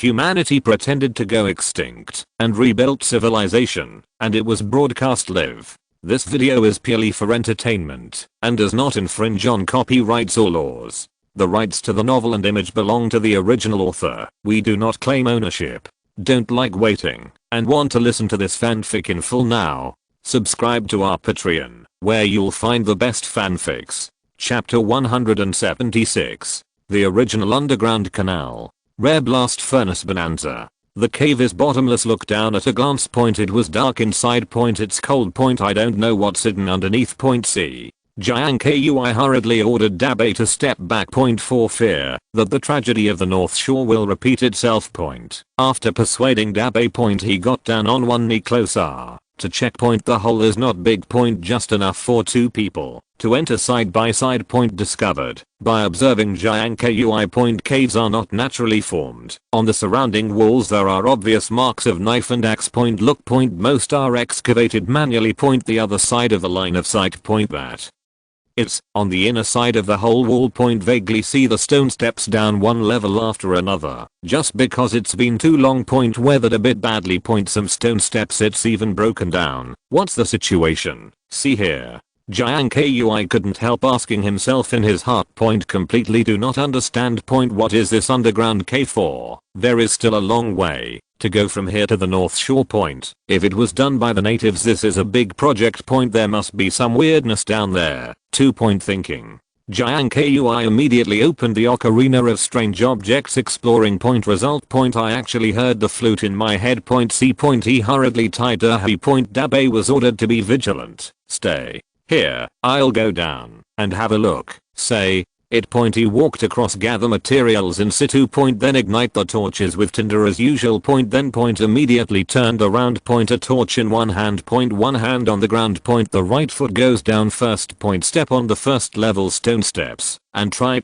humanity pretended to go extinct and rebuilt civilization, and it was broadcast live. This video is purely for entertainment and does not infringe on copyrights or laws. The rights to the novel and image belong to the original author. We do not claim ownership. Don't like waiting and want to listen to this fanfic in full now? Subscribe to our Patreon, where you'll find the best fanfics. Chapter 176. The original underground canal. Rare blast furnace bonanza. The cave is bottomless. Look down at a glance. It was dark inside. It's cold. I don't know what's hidden underneath. C. Jiang Kui hurriedly ordered Dabe to step back. For fear that the tragedy of the North Shore will repeat itself. After persuading Dabe. He got down on one knee closer to check. The hole is not big. Just enough for two people to enter side by side. Discovered by observing Jiang Kui. Caves are not naturally formed. On the surrounding walls there are obvious marks of knife and axe. Look. Most are excavated manually. The other side of the line of sight. That it's on the inner side of the whole wall. Vaguely see the stone steps down one level after another. Just because it's been too long. Weathered a bit badly. Some stone steps it's even broken down. What's the situation? See here. Jiang Kui couldn't help asking himself in his heart. Completely do not understand. What is this underground cave for? There is still a long way to go from here to the North Shore. If it was done by the natives, this is a big project. There must be some weirdness down there. 2. Thinking. Jiang Kui immediately opened the ocarina of strange objects exploring. Result. I actually heard the flute in my head. C. He hurriedly tied a heavy. Dabe was ordered to be vigilant. Stay here, I'll go down and have a look. Say it. He walked across, gather materials in situ. Then ignite the torches with tinder as usual. Then immediately turned around. A torch in one hand. One hand on the ground. The right foot goes down first. Step on the first level stone steps and try.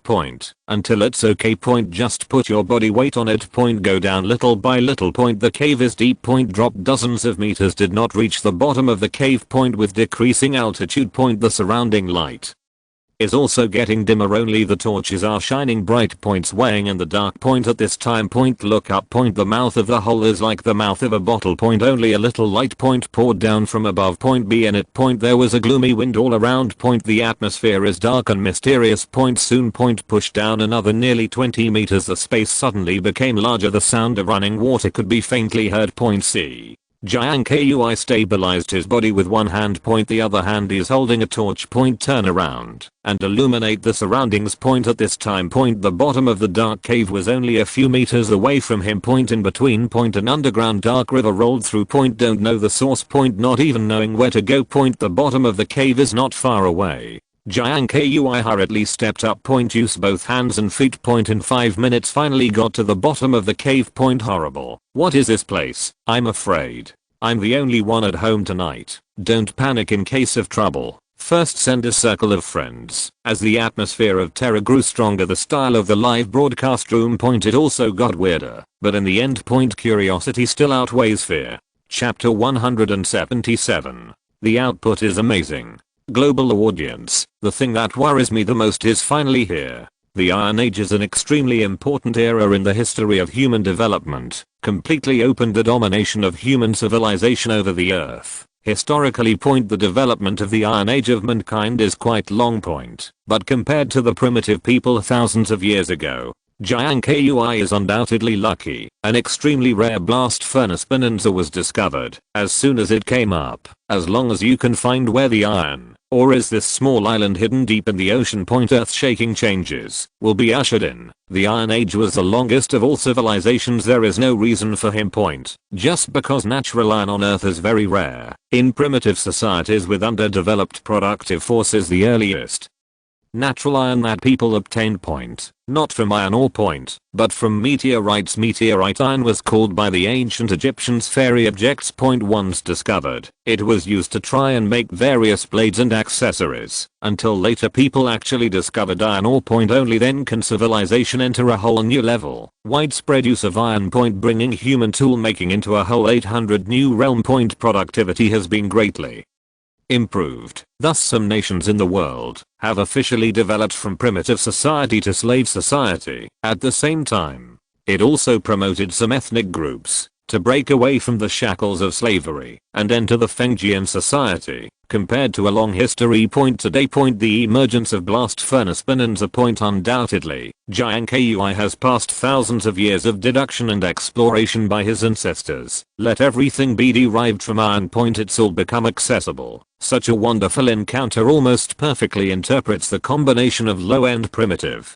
Until it's okay. Just put your body weight on it. Go down little by little. The cave is deep. Drop dozens of meters. Did not reach the bottom of the cave. With decreasing altitude. The surrounding light is also getting dimmer. Only the torches are shining bright. Swaying in the dark. At this time. Look up. The mouth of the hole is like the mouth of a bottle. Only a little light. Poured down from above. Be in it. There was a gloomy wind all around. The atmosphere is dark and mysterious. Soon. Pushed down another nearly 20 meters. The space suddenly became larger. The sound of running water could be faintly heard. C. Jiang Kui stabilized his body with one hand. The other hand is holding a torch. Turn around and illuminate the surroundings. At this time. The bottom of the dark cave was only a few meters away from him. In between. An underground dark river rolled through. Don't know the source. Not even knowing where to go. The bottom of the cave is not far away. Jiang Kui hurriedly stepped up. Use both hands and feet. In 5 minutes finally got to the bottom of the cave. Horrible. What is this place? I'm afraid I'm the only one at home tonight. Don't panic in case of trouble. First send a circle of friends. As the atmosphere of terror grew stronger, the style of the live broadcast room. It also got weirder. But in the end. Curiosity still outweighs fear. Chapter 177. The output is amazing. Global audience. The thing that worries me the most is finally here. The Iron Age is an extremely important era in the history of human development. Completely opened the domination of human civilization over the earth. Historically. The development of the Iron Age of mankind is quite long. But compared to the primitive people thousands of years ago, Jiang Kui is undoubtedly lucky. An extremely rare blast furnace bonanza was discovered as soon as it came up. As long as you can find where the iron ore is, this small island hidden deep in the ocean. Earth-shaking changes will be ushered in. The Iron Age was the longest of all civilizations. There is no reason for him. Just because natural iron on Earth is very rare. In primitive societies with underdeveloped productive forces, the earliest natural iron that people obtained. Not from iron ore. But from meteorites. Meteorite iron was called by the ancient Egyptians fairy objects. Once discovered, it was used to try and make various blades and accessories. Until later people actually discovered iron ore. Only then can civilization enter a whole new level. Widespread use of iron. Bringing human tool making into a whole 800 new realm. Productivity has been greatly improved. Thus some nations in the world have officially developed from primitive society to slave society. At the same time, It also promoted some ethnic groups to break away from the shackles of slavery and enter the Fengjian society. Compared to a long history. Today. The emergence of blast furnace bonanza. Undoubtedly, Jiang Kui has passed thousands of years of deduction and exploration by his ancestors. Let everything be derived from iron. It's all become accessible. Such a wonderful encounter almost perfectly interprets the combination of low-end primitive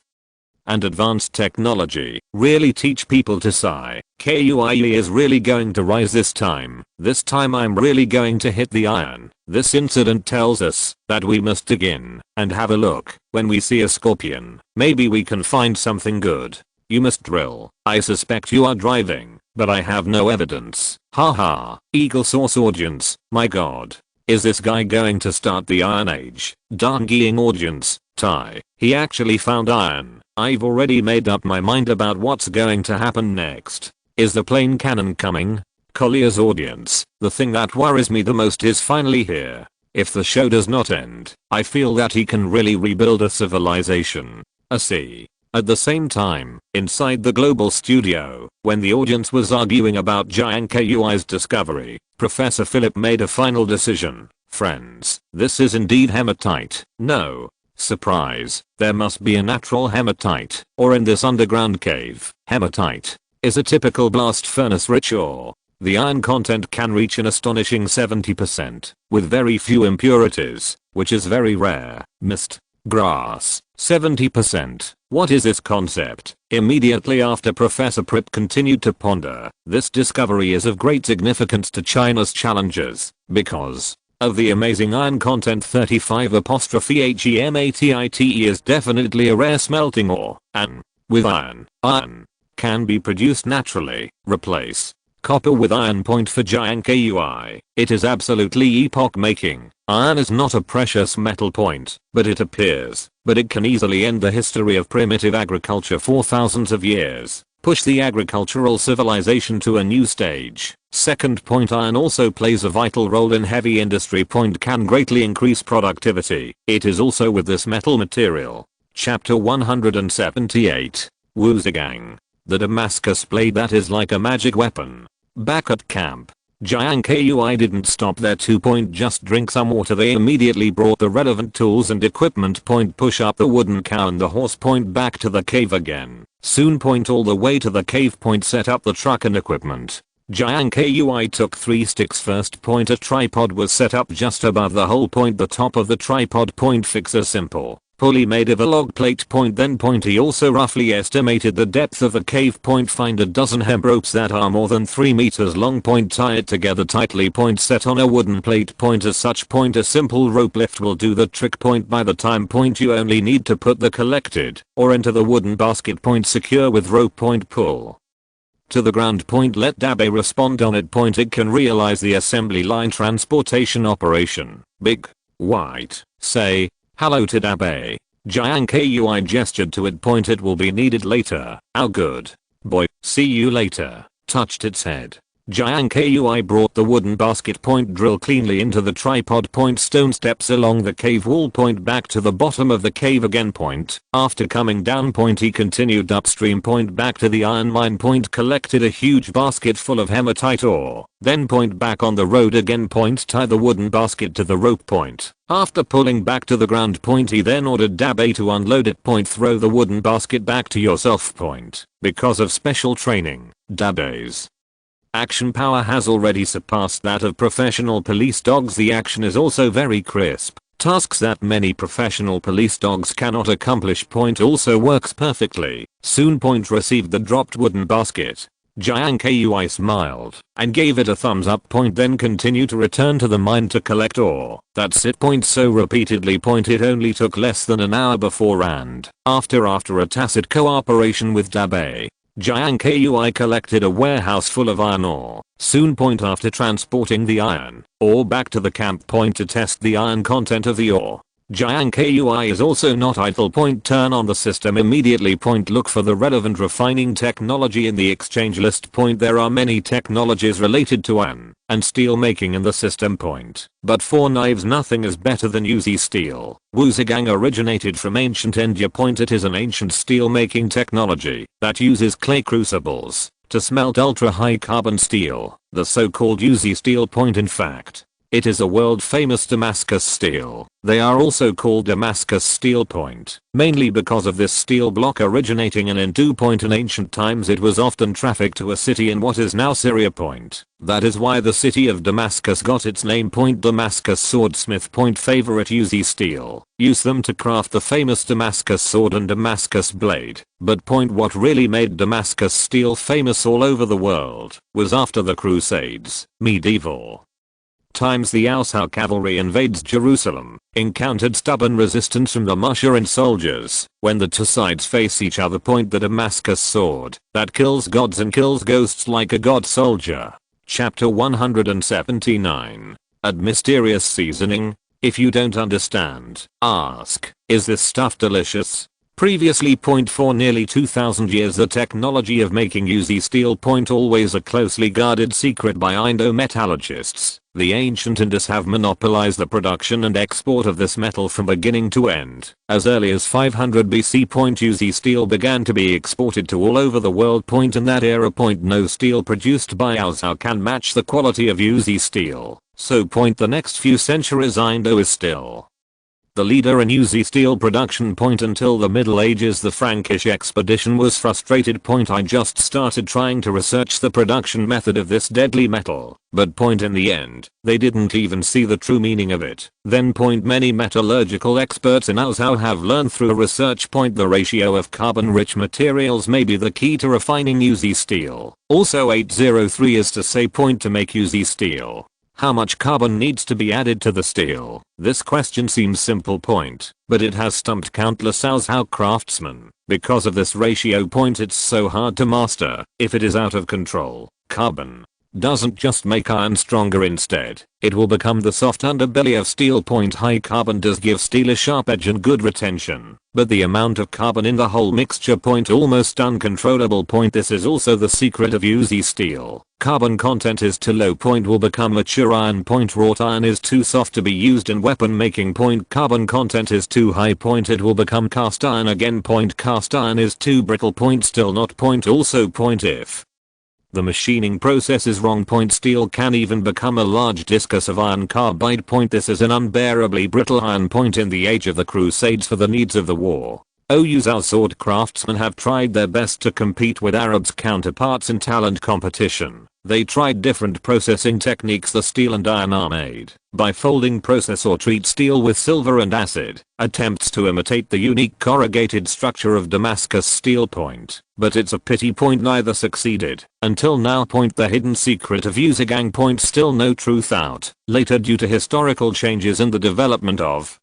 and advanced technology. Really teach people to sigh. Kui is really going to rise this time. This time I'm really going to hit the iron. This incident tells us that we must dig in and have a look. When we see a scorpion, maybe we can find something good. You must drill. I suspect you are driving, but I have no evidence. Haha. Eagle source audience. My god. Is this guy going to start the Iron Age? Darnging audience. Tai. He actually found iron. I've already made up my mind about what's going to happen next. Is the plane cannon coming? Collier's audience. The thing that worries me the most is finally here. If the show does not end, I feel that he can really rebuild a civilization. See. At the same time, inside the global studio, when the audience was arguing about Jiang Kui's discovery, Professor Philip made a final decision. Friends, this is indeed hematite. No. Surprise, there must be a natural hematite, or in this underground cave. Hematite is a typical blast furnace rich ore. The iron content can reach an astonishing 70%, with very few impurities, which is very rare. Mist, grass, 70%. What is this concept? Immediately after Professor Prip continued to ponder, this discovery is of great significance to China's challengers, because of the amazing iron content. 35'HEMATITE is definitely a rare smelting ore, and with iron can be produced naturally. Replace copper with iron. For Jiang Kui, it is absolutely epoch making. Iron is not a precious metal. But it appears, but it can easily end the history of primitive agriculture for thousands of years. Push the agricultural civilization to a new stage. Second point, iron also plays a vital role in heavy industry. Can greatly increase productivity. It is also with this metal material. Chapter 178. Wuzigang. The Damascus blade that is like a magic weapon. Back at camp, Jiang Kui didn't stop there to just drink some water. They immediately brought the relevant tools and equipment. Push up the wooden cow and the horse. Back to the cave again. Soon. All the way to the cave. Set up the truck and equipment. Jiang Kui took 3 sticks first. A tripod was set up just above the hole. The top of the tripod. Fix a simple pulley made of a log plate. Then he also roughly estimated the depth of the cave. Find a dozen hemp ropes that are more than 3 meters long. Tie it together tightly. Set on a wooden plate. As such. A simple rope lift will do the trick. By the time. You only need to put the collected or into the wooden basket. Secure with rope. Pull to the ground. Let Dabe respond on it. It can realize the assembly line transportation operation. Big white. Say hello to Dabe. Jiang Kui gestured to it. It will be needed later. Oh good. Boy, see you later. Touched its head. Jiang Kui brought the wooden basket. Drill cleanly into the tripod. Stone steps along the cave wall. Back to the bottom of the cave again. After coming down. He continued upstream. Back to the iron mine. Collected a huge basket full of hematite ore. Then back on the road again. Tie the wooden basket to the rope. After pulling back to the ground. He then ordered Dabe to unload it. Throw the wooden basket back to yourself. Because of special training, Dabe's action power has already surpassed that of professional police dogs. The action is also very crisp. Tasks that many professional police dogs cannot accomplish. Also works perfectly. Soon. Received the dropped wooden basket. Jiang Kui smiled and gave it a thumbs up. Then continued to return to the mine to collect ore. That's it. So repeatedly. It only took less than an hour before and after a tacit cooperation with Dabe, Jiang Kui collected a warehouse full of iron ore. Soon. After transporting the iron ore back to the camp. To test the iron content of the ore, Jiang Kui is also not idle. Turn on the system immediately. Look for the relevant refining technology in the exchange list. There are many technologies related to iron and steel making in the system. But for knives nothing is better than Uzi steel. Wuzigang originated from ancient India. It is an ancient steel making technology that uses clay crucibles to smelt ultra high carbon steel, the so-called Uzi steel. In fact, it is a world famous Damascus steel. They are also called Damascus steel. Mainly because of this steel block originating in Hindu. In ancient times it was often trafficked to a city in what is now Syria. That is why the city of Damascus got its name. Damascus swordsmith. Favorite Uzi steel. Use them to craft the famous Damascus sword and Damascus blade. But what really made Damascus steel famous all over the world was after the Crusades, medieval times. The Ausar cavalry invades Jerusalem, encountered stubborn resistance from the Musharin soldiers. When the two sides face each other, the Damascus sword that kills gods and kills ghosts like a god soldier. Chapter 179. Add mysterious seasoning. If you don't understand, ask, is this stuff delicious? Previously. For nearly 2000 years the technology of making Uzi steel. Always a closely guarded secret by Indo-metallurgists. The ancient Indus have monopolized the production and export of this metal from beginning to end. As early as 500 BC. Uzi steel began to be exported to all over the world. In that era. No steel produced by Ausar can match the quality of Uzi steel. So. The next few centuries Indo is still the leader in Uzi steel production. Until the Middle Ages the Frankish expedition was frustrated. I just started trying to research the production method of this deadly metal, but in the end, they didn't even see the true meaning of it. Then many metallurgical experts in Ausar have learned through research. The ratio of carbon-rich materials may be the key to refining Uzi steel. Also 803 is to say. To make Uzi steel, how much carbon needs to be added to the steel? This question seems simple. But it has stumped countless Ausar craftsmen. Because of this ratio. It's so hard to master. If it is out of control, carbon doesn't just make iron stronger. Instead, it will become the soft underbelly of steel. High carbon does give steel a sharp edge and good retention, but the amount of carbon in the whole mixture. Almost uncontrollable. This is also the secret of Uzi steel. Carbon content is too low. Will become mature iron. Wrought iron is too soft to be used in weapon making. Carbon content is too high. It will become cast iron again. Cast iron is too brittle. Still not. Also. If the machining process is wrong. Steel can even become a large discus of iron carbide. This is an unbearably brittle iron. In the age of the Crusades for the needs of the war, Ausar sword craftsmen have tried their best to compete with Arabs' counterparts in talent competition. They tried different processing techniques. The steel and iron are made by folding, process or treat steel with silver and acid. Attempts to imitate the unique corrugated structure of Damascus steel. But it's a pity. Neither succeeded. Until now. The hidden secret of Wuzigang. Still no truth out. Later, due to historical changes in the development of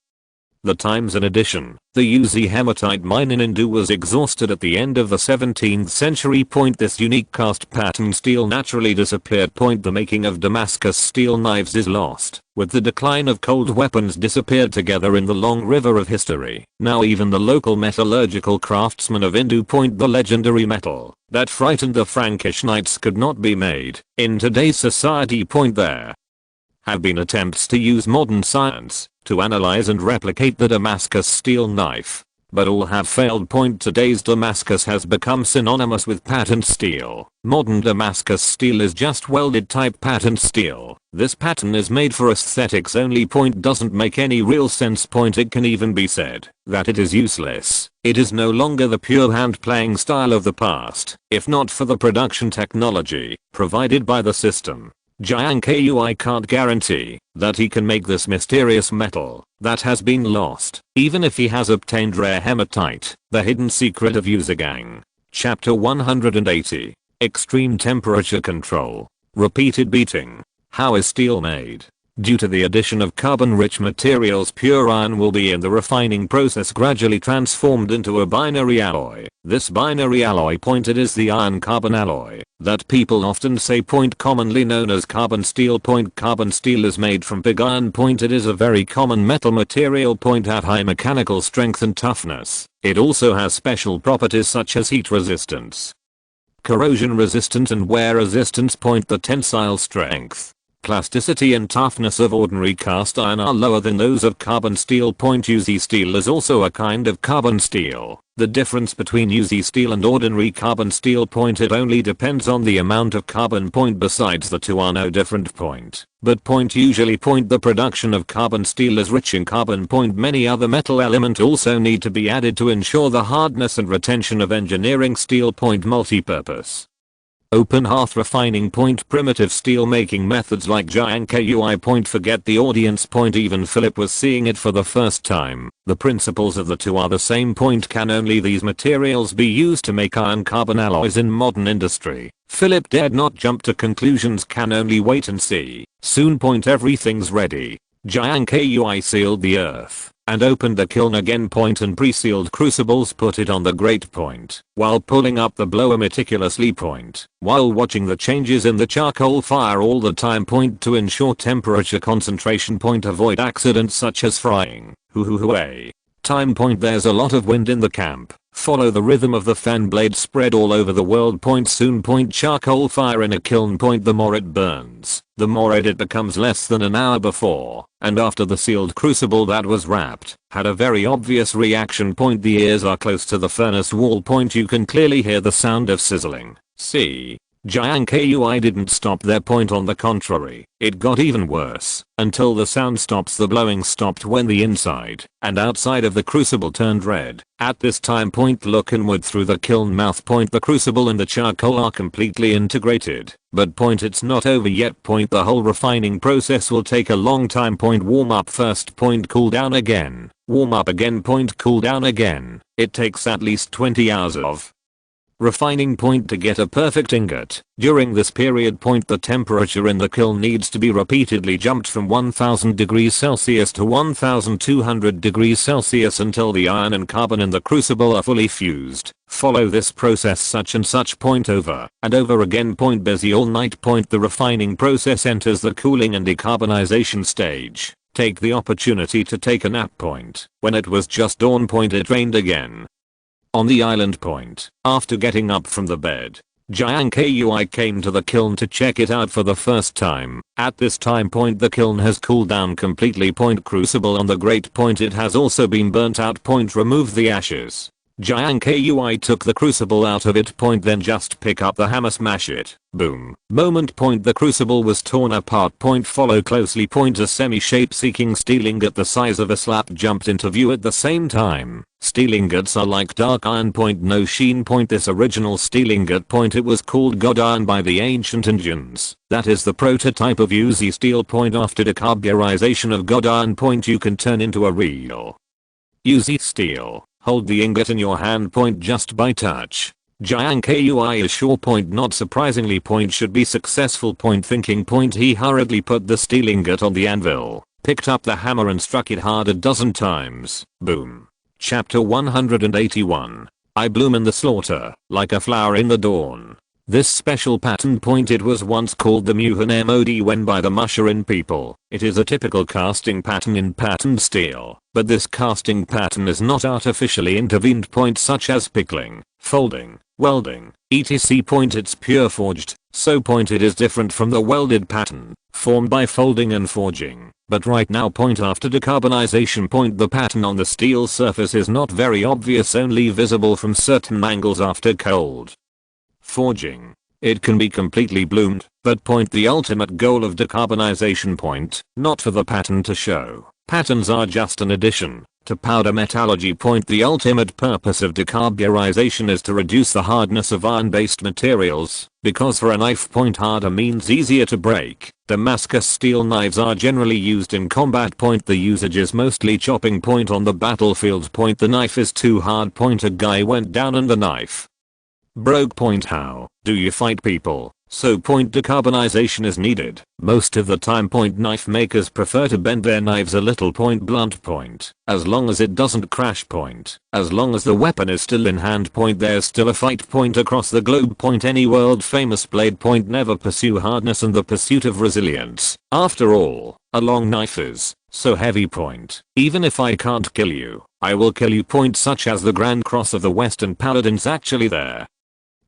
the times. In addition, the Uzi hematite mine in Hindu was exhausted at the end of the 17th century. This unique cast pattern steel naturally disappeared. The making of Damascus steel knives is lost. With the decline of cold weapons disappeared together in the long river of history. Now even the local metallurgical craftsmen of Hindu. The legendary metal that frightened the Frankish knights could not be made in today's society. There have been attempts to use modern science to analyze and replicate the Damascus steel knife, but all have failed. Today's Damascus has become synonymous with patent steel. Modern Damascus steel is just welded type patent steel. This pattern is made for aesthetics only. Doesn't make any real sense. It can even be said that it is useless. It is no longer the pure hand playing style of the past, if not for the production technology provided by the system. Jiang Kui can't guarantee that he can make this mysterious metal that has been lost, even if he has obtained rare hematite. The hidden secret of Wuzigang. Chapter 180. Extreme temperature control. Repeated beating. How is steel made? Due to the addition of carbon-rich materials, pure iron will be in the refining process gradually transformed into a binary alloy. This binary alloy point, it is the iron-carbon alloy that people often say point, commonly known as carbon steel point. Carbon steel is made from pig iron point. It is a very common metal material point, have high mechanical strength and toughness. It also has special properties such as heat resistance, corrosion resistance and wear resistance. Point, the tensile strength, plasticity and toughness of ordinary cast iron are lower than those of carbon steel. Point, UZ steel is also a kind of carbon steel. The difference between UZ steel and ordinary carbon steel point, it only depends on the amount of carbon. Point, besides the two are no different. Point, but point, usually point, the production of carbon steel is rich in carbon. Point, many other metal elements also need to be added to ensure the hardness and retention of engineering steel. Point, multi-purpose, open hearth refining. Point, primitive steel making methods like Jiang Kui. Point, forget the audience. Point, even Philip was seeing it for the first time. The principles of the two are the same. Point, can only these materials be used to make iron carbon alloys in modern industry? Philip dared not jump to conclusions, can only wait and see. Soon. Point, everything's ready. Jiang Kui sealed the earth and opened the kiln again. Point, and pre-sealed crucibles put it on the grate. Point, while pulling up the blower meticulously. Point, while watching the changes in the charcoal fire all the time. Point, to ensure temperature concentration. Point, avoid accidents such as frying. Time. Point, there's a lot of wind in the camp. Follow the rhythm of the fan blade spread all over the world. Point, soon. Point, charcoal fire in a kiln. Point, the more it burns, the more it becomes. Less than an hour before and after the sealed crucible that was wrapped had a very obvious reaction. Point, the ears are close to the furnace wall. Point, you can clearly hear the sound of sizzling. See, Jiang Kui didn't stop there. Point, on the contrary, it got even worse until the sound stops. The blowing stopped when the inside and outside of the crucible turned red. At this time. Point, look inward through the kiln mouth. Point, the crucible and the charcoal are completely integrated. But point, it's not over yet. Point, the whole refining process will take a long time. Point, warm up first. Point, cool down again. Warm up again. Point, cool down again. It takes at least 20 hours of refining. Point, to get a perfect ingot. During this period. Point, the temperature in the kiln needs to be repeatedly jumped from 1000 degrees Celsius to 1200 degrees Celsius until the iron and carbon in the crucible are fully fused. Follow this process such and such. Point, over and over again. Point, busy all night. Point, the refining process enters the cooling and decarbonization stage. Take the opportunity to take a nap. Point, when it was just dawn. Point, it rained again on the island. Point, after getting up from the bed, Jiang Kui came to the kiln to check it out for the first time. At this time. Point, the kiln has cooled down completely. Point, crucible on the grate. Point, it has also been burnt out. Point, remove the ashes. Jiang Kui took the crucible out of it. Point, then just pick up the hammer, smash it. Boom. Moment. Point, the crucible was torn apart. Point, follow closely. Point, a semi-shape seeking steel ingot the size of a slap jumped into view at the same time. Steel ingots are like dark iron. Point, no sheen. Point, this original steel ingot. Point, it was called God iron by the ancient Indians. That is the prototype of UZ steel. Point, after decarburization of God iron. Point, you can turn into a real UZ steel. Hold the ingot in your hand. Point, just by touch. Jiang Kui is sure. Point, not surprisingly. Point, should be successful. Point, thinking. Point, he hurriedly put the steel ingot on the anvil, picked up the hammer and struck it hard a dozen times. Boom. Chapter 181. I bloom in the slaughter, like a flower in the dawn. This special pattern. Point, it was once called the Muhan Mod when by the Musharin people. It is a typical casting pattern in patterned steel, but this casting pattern is not artificially intervened. Point, such as pickling, folding, welding, etc. Point, it's pure forged. So point, it is different from the welded pattern, formed by folding and forging. But right now. Point, after decarbonization. Point, the pattern on the steel surface is not very obvious, only visible from certain angles after cold forging. It can be completely bloomed, but point, the ultimate goal of decarbonization. Point, not for the pattern to show. Patterns are just an addition to powder metallurgy. Point, the ultimate purpose of decarburization is to reduce the hardness of iron-based materials, because for a knife. Point, harder means easier to break. Damascus steel knives are generally used in combat. Point, the usage is mostly chopping. Point, on the battlefield. Point, the knife is too hard. Point, a guy went down and the knife broke. Point, how do you fight people? So point decarbonization is needed. Most of the time point knife makers prefer to bend their knives a little point blunt point. As long as it doesn't crash point. As long as the weapon is still in hand point there's still a fight point across the globe point any world famous blade point never pursue hardness and the pursuit of resilience. After all, a long knife is so heavy point. Even if I can't kill you, I will kill you point such as the Grand Cross of the Western Paladins actually there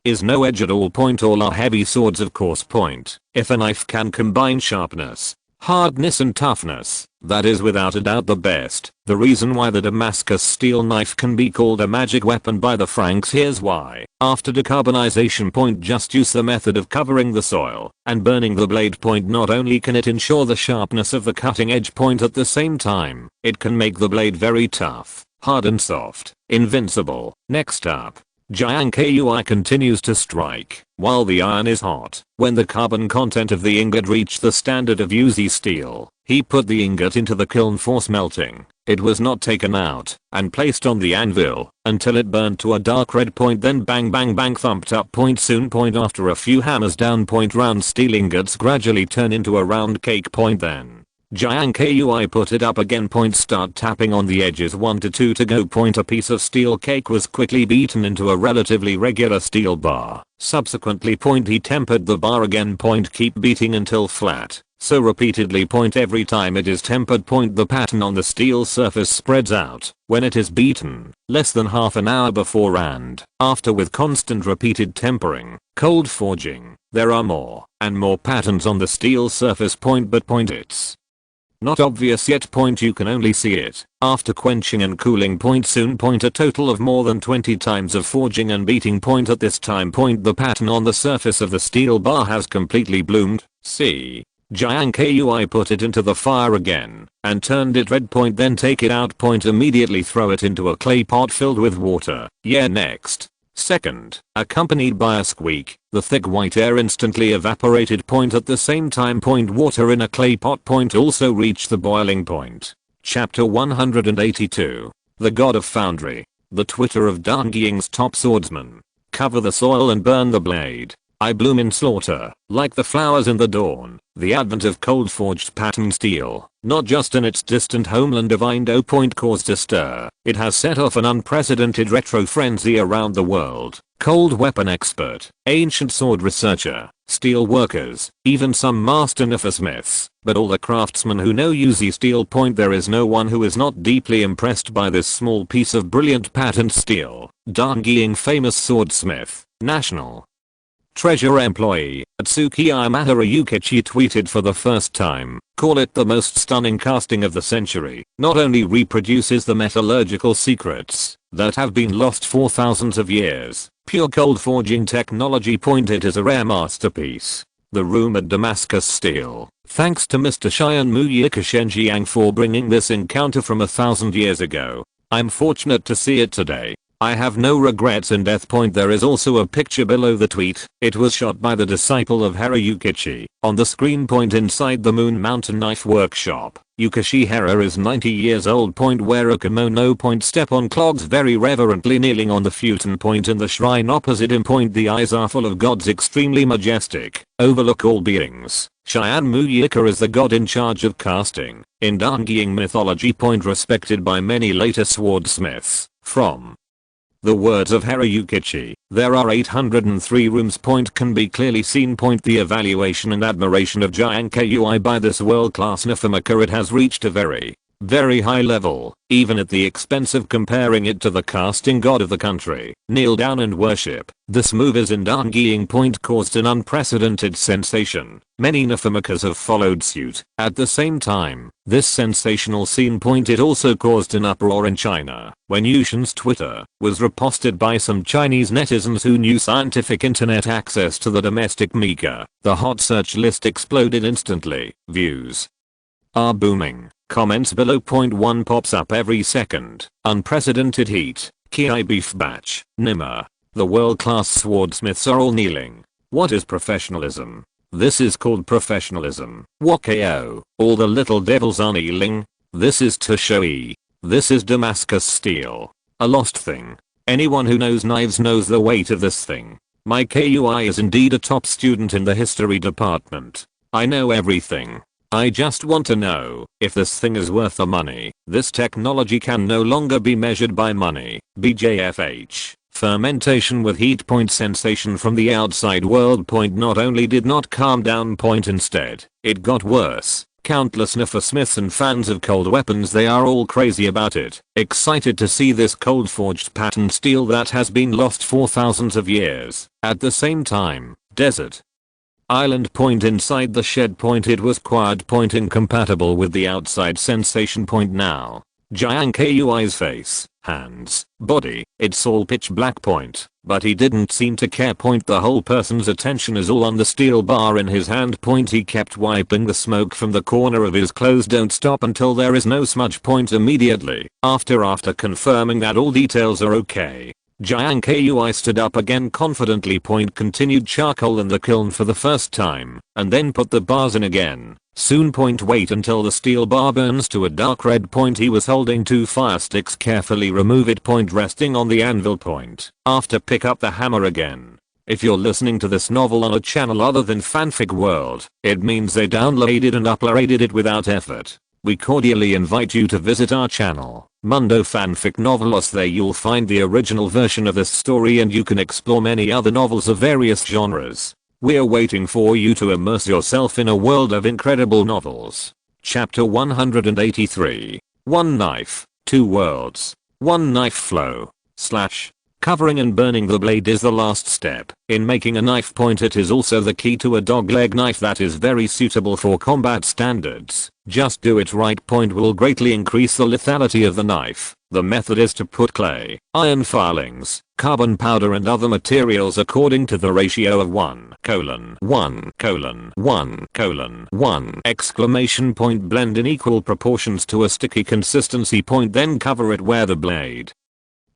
is no edge at all point all are heavy swords of course point. If a knife can combine sharpness, hardness and toughness, that is without a doubt the best. The reason why the Damascus steel knife can be called a magic weapon by the Franks here's why. After decarbonization point just use the method of covering the soil and burning the blade point not only can it ensure the sharpness of the cutting edge point at the same time, it can make the blade very tough, hard and soft, invincible. Next up. Jiang Kui continues to strike while the iron is hot. When the carbon content of the ingot reached the standard of UZ steel, he put the ingot into the kiln for smelting. It was not taken out and placed on the anvil until it burned to a dark red point then bang bang bang thumped up point soon point after a few hammers down point round steel ingots gradually turn into a round cake point then. Jiang Kui put it up again point start tapping on the edges 1 to 2 to go point a piece of steel cake was quickly beaten into a relatively regular steel bar. Subsequently point he tempered the bar again point keep beating until flat. So repeatedly point every time it is tempered point the pattern on the steel surface spreads out when it is beaten less than half an hour before and after with constant repeated tempering, cold forging. There are more and more patterns on the steel surface point but point it's not obvious yet point you can only see it after quenching and cooling point soon point a total of more than 20 times of forging and beating point at this time point the pattern on the surface of the steel bar has completely bloomed. See. Jiang Kui put it into the fire again and turned it red point then take it out point immediately throw it into a clay pot filled with water. Yeah next. Second, accompanied by a squeak, the thick white air instantly evaporated point at the same time point water in a clay pot point also reached the boiling point. Chapter 182. The God of Foundry. The Twitter of Dangying's top swordsman. Cover the soil and burn the blade. I bloom in slaughter, like the flowers in the dawn. The advent of cold forged pattern steel, not just in its distant homeland of Indo point caused a stir, it has set off an unprecedented retro frenzy around the world. Cold weapon expert, ancient sword researcher, steel workers, even some master smiths, but all the craftsmen who know UZ steel point there is no one who is not deeply impressed by this small piece of brilliant patterned steel. Dangying famous swordsmith, national treasure employee, Atsuki Yamada Ryukichi tweeted for the first time, call it the most stunning casting of the century, not only reproduces the metallurgical secrets that have been lost for thousands of years, pure cold forging technology point it is a rare masterpiece. The rumored Damascus steel, thanks to Mr. Xianmu Yikishenjiang for bringing this encounter from 1,000 years ago. I'm fortunate to see it today. I have no regrets in death point there is also a picture below the tweet. It was shot by the disciple of Hera Yukichi. On the screen point inside the Moon Mountain Knife Workshop. Yukichi Hera is 90 years old point wear a kimono point step on clogs very reverently kneeling on the futon point in the shrine opposite him point the eyes are full of gods extremely majestic, overlook all beings. Xianmu Yika is the god in charge of casting. In Dangying mythology point respected by many later swordsmiths. From the words of Hera Yukichi, there are 803 rooms point can be clearly seen point the evaluation and admiration of Jiang Kui by this world-class Nifamaker it has reached a very high level, even at the expense of comparing it to the casting god of the country. Kneel down and worship. This move is in Dangying point caused an unprecedented sensation. Many Nifamakers have followed suit. At the same time, this sensational scene point it also caused an uproar in China when Yushin's Twitter was reposted by some Chinese netizens who knew scientific internet access to the domestic media. The hot search list exploded instantly. Views are booming. Comments below. .1 pops up every second. Unprecedented heat. Ki beef batch. Nimmer. The world-class swordsmiths are all kneeling. What is professionalism? This is called professionalism. Wakao. All the little devils are kneeling. This is to show. This is Damascus steel. A lost thing. Anyone who knows knives knows the weight of this thing. My KUI is indeed a top student in the history department. I know everything. I just want to know if this thing is worth the money. This technology can no longer be measured by money. BJFH. Fermentation with heat. Sensation from the outside world. Not only did not calm down. Instead, it got worse. Countless Smiths and fans of cold weapons, they are all crazy about it. Excited to see this cold forged pattern steel that has been lost for thousands of years. At the same time, desert island. Inside the shed. It was quad. Incompatible with the outside sensation. Now Jiang Kui's face, hands, body, it's all pitch black. But he didn't seem to care. The whole person's attention is all on the steel bar in his hand. He kept wiping the smoke from the corner of his clothes. Don't stop until there is no smudge. Immediately after confirming that all details are okay, Jiang Kui stood up again confidently. Continued charcoal in the kiln for the first time, and then put the bars in again. Soon. Wait until the steel bar burns to a dark red. He was holding 2 fire sticks. Carefully remove it. Resting on the anvil. After pick up the hammer again. If you're listening to this novel on a channel other than Fanfic World, it means they downloaded and uploaded it without effort. We cordially invite you to visit our channel, Mundo Fanfic Novelos. There you'll find the original version of this story and you can explore many other novels of various genres. We're waiting for you to immerse yourself in a world of incredible novels. Chapter 183. One knife, two worlds. One knife flow. Covering and burning the blade is the last step in making a knife. It is also the key to a dogleg knife that is very suitable for combat standards. Just do it right. Will greatly increase the lethality of the knife. The method is to put clay, iron filings, carbon powder and other materials according to the ratio of 1:1:1:1! Blend in equal proportions to a sticky consistency. Then cover it where the blade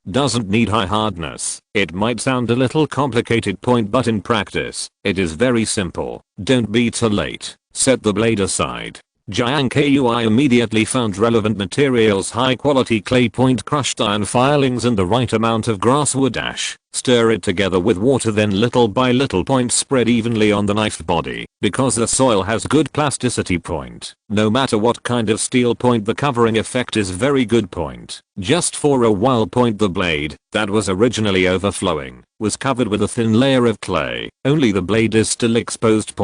doesn't need high hardness. It might sound a little complicated. But in practice, it is very simple. Don't be too late. Set the blade aside. Jiang Kui immediately found relevant materials: high quality clay, crushed iron filings and the right amount of grasswood ash. Stir it together with water, then little by little spread evenly on the knife body. Because the soil has good plasticity. No matter what kind of steel. The covering effect is very good. Just for a while. The blade, that was originally overflowing, was covered with a thin layer of clay. Only the blade is still exposed.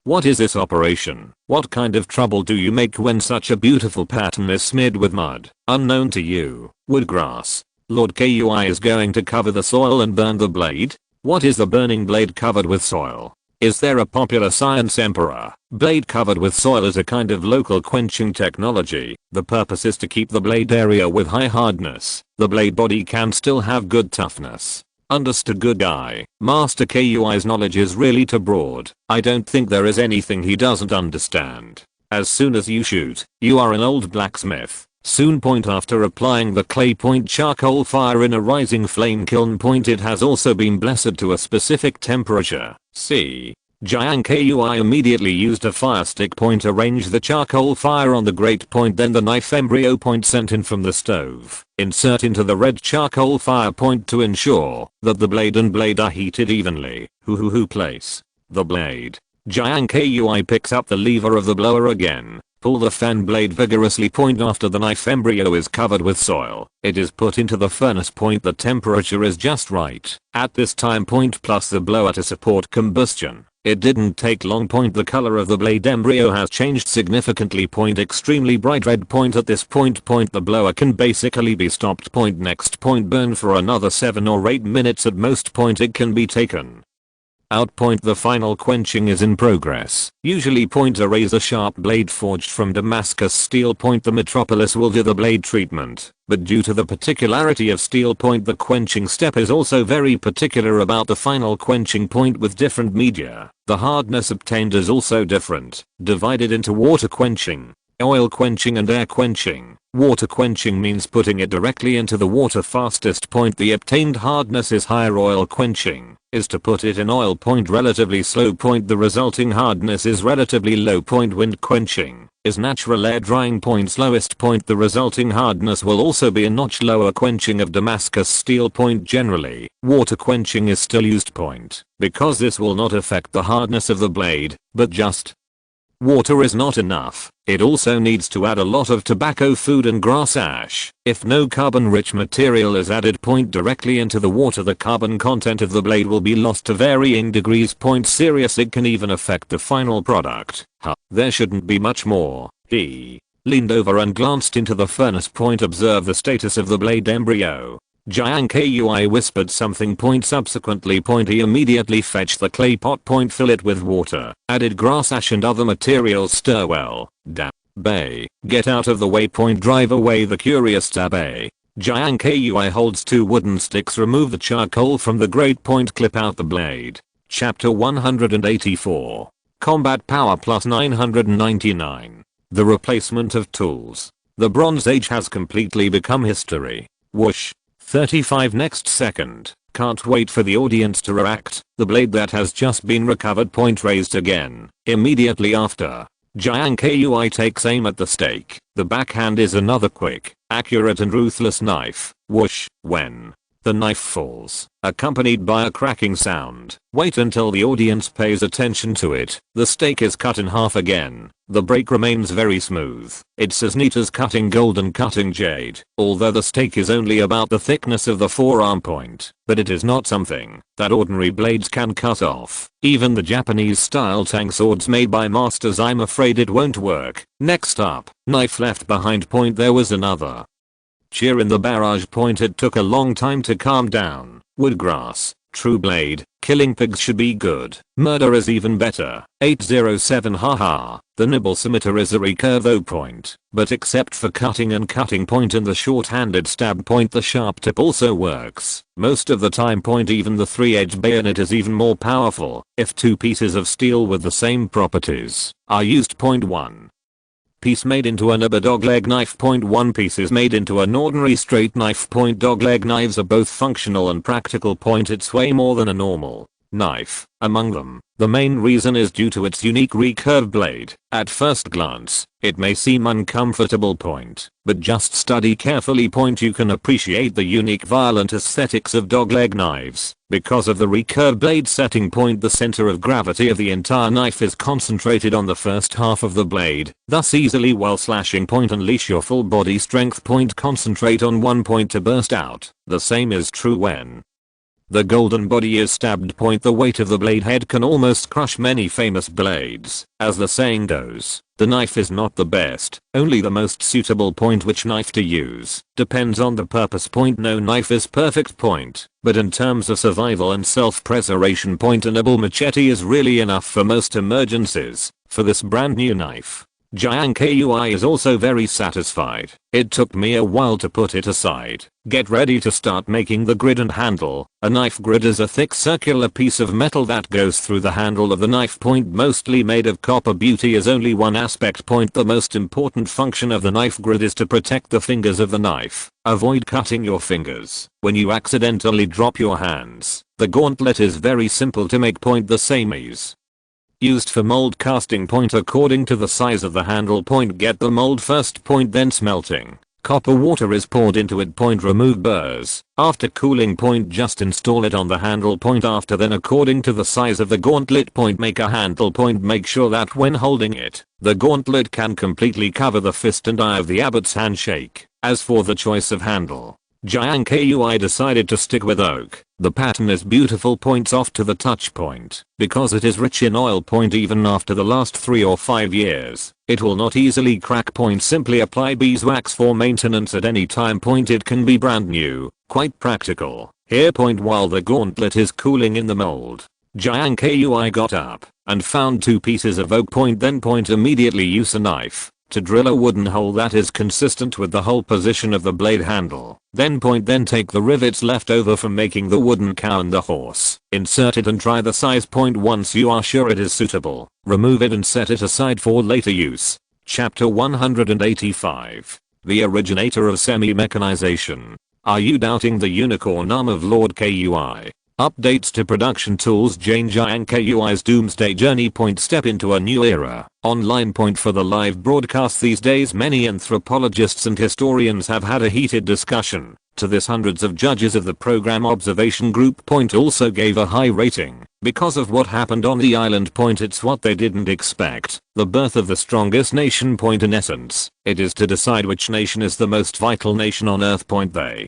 What is this operation? What kind of trouble do you make when such a beautiful pattern is smeared with mud? Unknown to you, woodgrass. Lord Kui is going to cover the soil and burn the blade? What is the burning blade covered with soil? Is there a popular science emperor? Blade covered with soil is a kind of local quenching technology. The purpose is to keep the blade area with high hardness. The blade body can still have good toughness. Understood, good guy. Master Kui's knowledge is really too broad. I don't think there is anything he doesn't understand. As soon as you shoot, you are an old blacksmith. Soon. After applying the clay. Charcoal fire in a rising flame kiln. It has also been blessed to a specific temperature. See. Jiang Kui immediately used a fire stick. Arrange the charcoal fire on the grate. Then the knife embryo. Sent in from the stove. Insert into the red charcoal fire. To ensure that the blade and blade are heated evenly. Place the blade. Jiang Kui picks up the lever of the blower again. Pull the fan blade vigorously. After the knife embryo is covered with soil, it is put into the furnace. The temperature is just right at this time. Plus the blower to support combustion. It didn't take long. The color of the blade embryo has changed significantly. Extremely bright red. At this point. The blower can basically be stopped. Next. Burn for another 7 or 8 minutes at most. It can be taken out. The final quenching is in progress. Usually. A razor sharp blade forged from Damascus steel. The metropolis will do the blade treatment, but due to the particularity of steel. The quenching step is also very particular about the final quenching. With different media, the hardness obtained is also different, divided into water quenching, oil quenching and air quenching. Water quenching means putting it directly into the water fastest. The obtained hardness is higher. Oil quenching is to put it in oil. Relatively slow. The resulting hardness is relatively low. Wind quenching is natural air drying point slowest point. The resulting hardness will also be a notch lower. Quenching of Damascus steel point. Generally, water quenching is still used point, because this will not affect the hardness of the blade, but just water is not enough. It also needs to add a lot of tobacco, food and grass ash. If no carbon rich material is added point directly into the water, the carbon content of the blade will be lost to varying degrees point. Serious, it can even affect the final product. There shouldn't be much more. He leaned over and glanced into the furnace point. Observe the status of the blade embryo. Jiang Kui whispered something point. Subsequently point he immediately fetched the clay pot point, fill it with water, added grass ash and other materials, stir well. Bay, get out of the way point, drive away the curious Tabay. Jiang Kui holds two wooden sticks, remove the charcoal from the grate point, clip out the blade. Chapter 184. Combat Power plus 999. The replacement of tools. The Bronze Age has completely become history. Whoosh. 35 next second. Can't wait for the audience to react. The blade that has just been recovered point raised again. Immediately after, Jiang Kui takes aim at the stake. The backhand is another quick, accurate and ruthless knife. Whoosh. When the knife falls, accompanied by a cracking sound. Wait until the audience pays attention to it. The stake is cut in half again. The break remains very smooth. It's as neat as cutting gold and cutting jade, although the stake is only about the thickness of the forearm point. But it is not something that ordinary blades can cut off. Even the Japanese style tang swords made by masters, I'm afraid it won't work. Next up, knife left behind point. There was another cheer in the barrage point. It took a long time to calm down. Woodgrass, true blade, killing pigs should be good. Murder is even better. 807 haha. The nibble scimitar is a recurve point, but except for cutting and cutting point and the short-handed stab point, the sharp tip also works. Most of the time point. Even the 3-edged bayonet is even more powerful if two pieces of steel with the same properties are used. Point 1 piece made into an Uber dogleg knife. Point 1 piece is made into an ordinary straight knife. Point dogleg knives are both functional and practical. Point it's way more than a normal knife. Among them, the main reason is due to its unique recurve blade. At first glance, it may seem uncomfortable point, but just study carefully point. You can appreciate the unique violent aesthetics of dogleg knives. Because of the recurve blade setting point, the center of gravity of the entire knife is concentrated on the first half of the blade, thus easily while slashing point unleash your full body strength. Point concentrate on one point to burst out. The same is true when the golden body is stabbed. Point the weight of the blade head can almost crush many famous blades. As the saying goes, the knife is not the best, only the most suitable point. Which knife to use depends on the purpose. Point no knife is perfect point, but in terms of survival and self-preservation point, a nibble machete is really enough for most emergencies. For this brand new knife, Jiang Kui is also very satisfied. It took me a while to put it aside. Get ready to start making the grid and handle. A knife grid is a thick circular piece of metal that goes through the handle of the knife. Point mostly made of copper. Beauty is only one aspect. Point the most important function of the knife grid is to protect the fingers of the knife. Avoid cutting your fingers when you accidentally drop your hands. The gauntlet is very simple to make. Point the same is used for mold casting. Point according to the size of the handle. Point get the mold first. Point then smelting. Copper water is poured into it. Point remove burrs. After cooling. Point just install it on the handle. Point after then according to the size of the gauntlet. Point make a handle. Point make sure that when holding it, the gauntlet can completely cover the fist and eye of the abbot's handshake. As for the choice of handle, Jiang Kui decided to stick with oak. The pattern is beautiful. Points off to the touch point. Because it is rich in oil. Point even after the last 3 or 5 years, it will not easily crack. Point simply apply beeswax for maintenance at any time. Point it can be brand new, quite practical. Here. Point while the gauntlet is cooling in the mold, Jiang Kui got up and found 2 pieces of oak. Point then point immediately use a knife to drill a wooden hole that is consistent with the hole position of the blade handle. Then point then take the rivets left over from making the wooden cow and the horse, insert it and try the size. Point once you are sure it is suitable, remove it and set it aside for later use. Chapter 185. The originator of semi-mechanization. Are you doubting the unicorn arm of Lord Kui? Updates to production tools. Jiang Kui's Doomsday Journey. Step into a new era. Online. For the live broadcast these days, many anthropologists and historians have had a heated discussion. To this, hundreds of judges of the program observation group. Also gave a high rating because of what happened on the island. It's what they didn't expect. The birth of the strongest nation. In essence, it is to decide which nation is the most vital nation on earth. They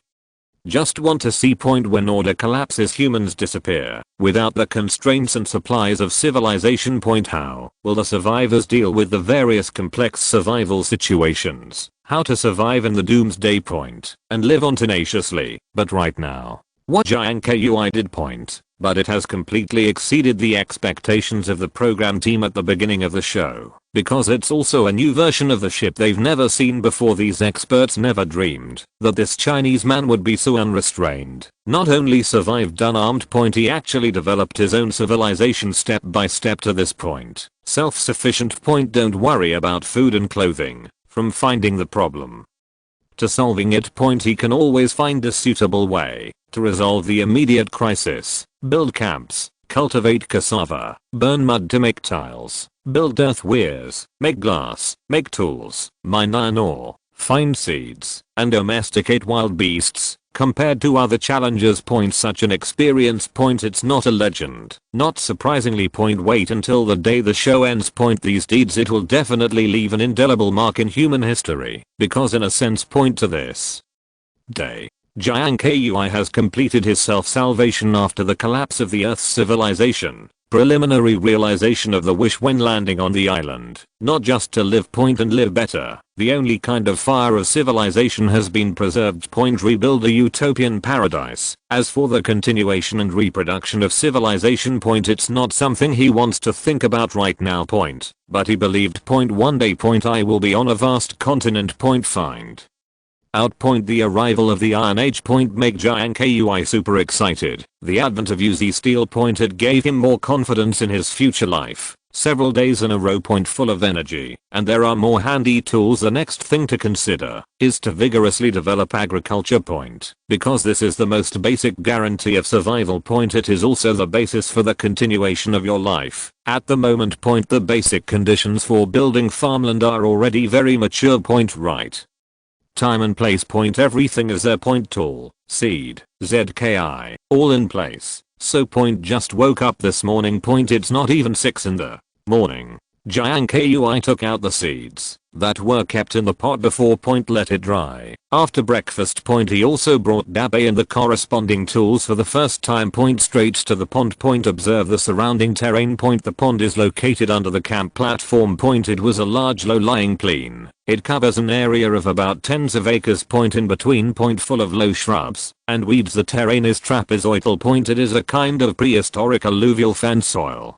just want to see. When order collapses, humans disappear without the constraints and supplies of civilization. How will the survivors deal with the various complex survival situations? How to survive in the doomsday. And live on tenaciously. But right now, what Jiang Kui did. But it has completely exceeded the expectations of the program team at the beginning of the show, because it's also a new version of the ship they've never seen before. These experts never dreamed that this Chinese man would be so unrestrained. Not only survived unarmed. He actually developed his own civilization step by step to this point. Self-sufficient. Don't worry about food and clothing. From finding the problem to solving it. He can always find a suitable way to resolve the immediate crisis. Build camps, cultivate cassava, burn mud to make tiles, build earth weirs, make glass, make tools, mine iron ore, find seeds, and domesticate wild beasts. Compared to other challengers. Such an experience. It's not a legend. Not surprisingly. Wait until the day the show ends. These deeds, it will definitely leave an indelible mark in human history, because in a sense. To this day, Jiang Kui has completed his self-salvation after the collapse of the Earth's civilization. Preliminary realization of the wish when landing on the island, not just to live. And live better. The only kind of fire of civilization has been preserved. Rebuild a utopian paradise. As for the continuation and reproduction of civilization. It's not something he wants to think about right now. But he believed. One day. I will be on a vast continent. Find out. The arrival of the Iron Age. Make Jiang Kui super excited. The advent of UZ steel. It gave him more confidence in his future life. Several days in a row. Full of energy. And there are more handy tools. The next thing to consider is to vigorously develop agriculture. Because this is the most basic guarantee of survival. It is also the basis for the continuation of your life. At the moment. The basic conditions for building farmland are already very mature. Right. Time and place. Everything is there. Tool, seed, ZKI, all in place. So. Just woke up this morning. It's not even 6 in the morning. Jiang Kui took out the seeds that were kept in the pot before. Let it dry. After breakfast. He also brought dabe and the corresponding tools for the first time. Straight to the pond. Observe the surrounding terrain. The pond is located under the camp platform. It was a large low-lying plain. It covers an area of about tens of acres. In between. Full of low shrubs and weeds. The terrain is trapezoidal. It is a kind of prehistoric alluvial fan soil.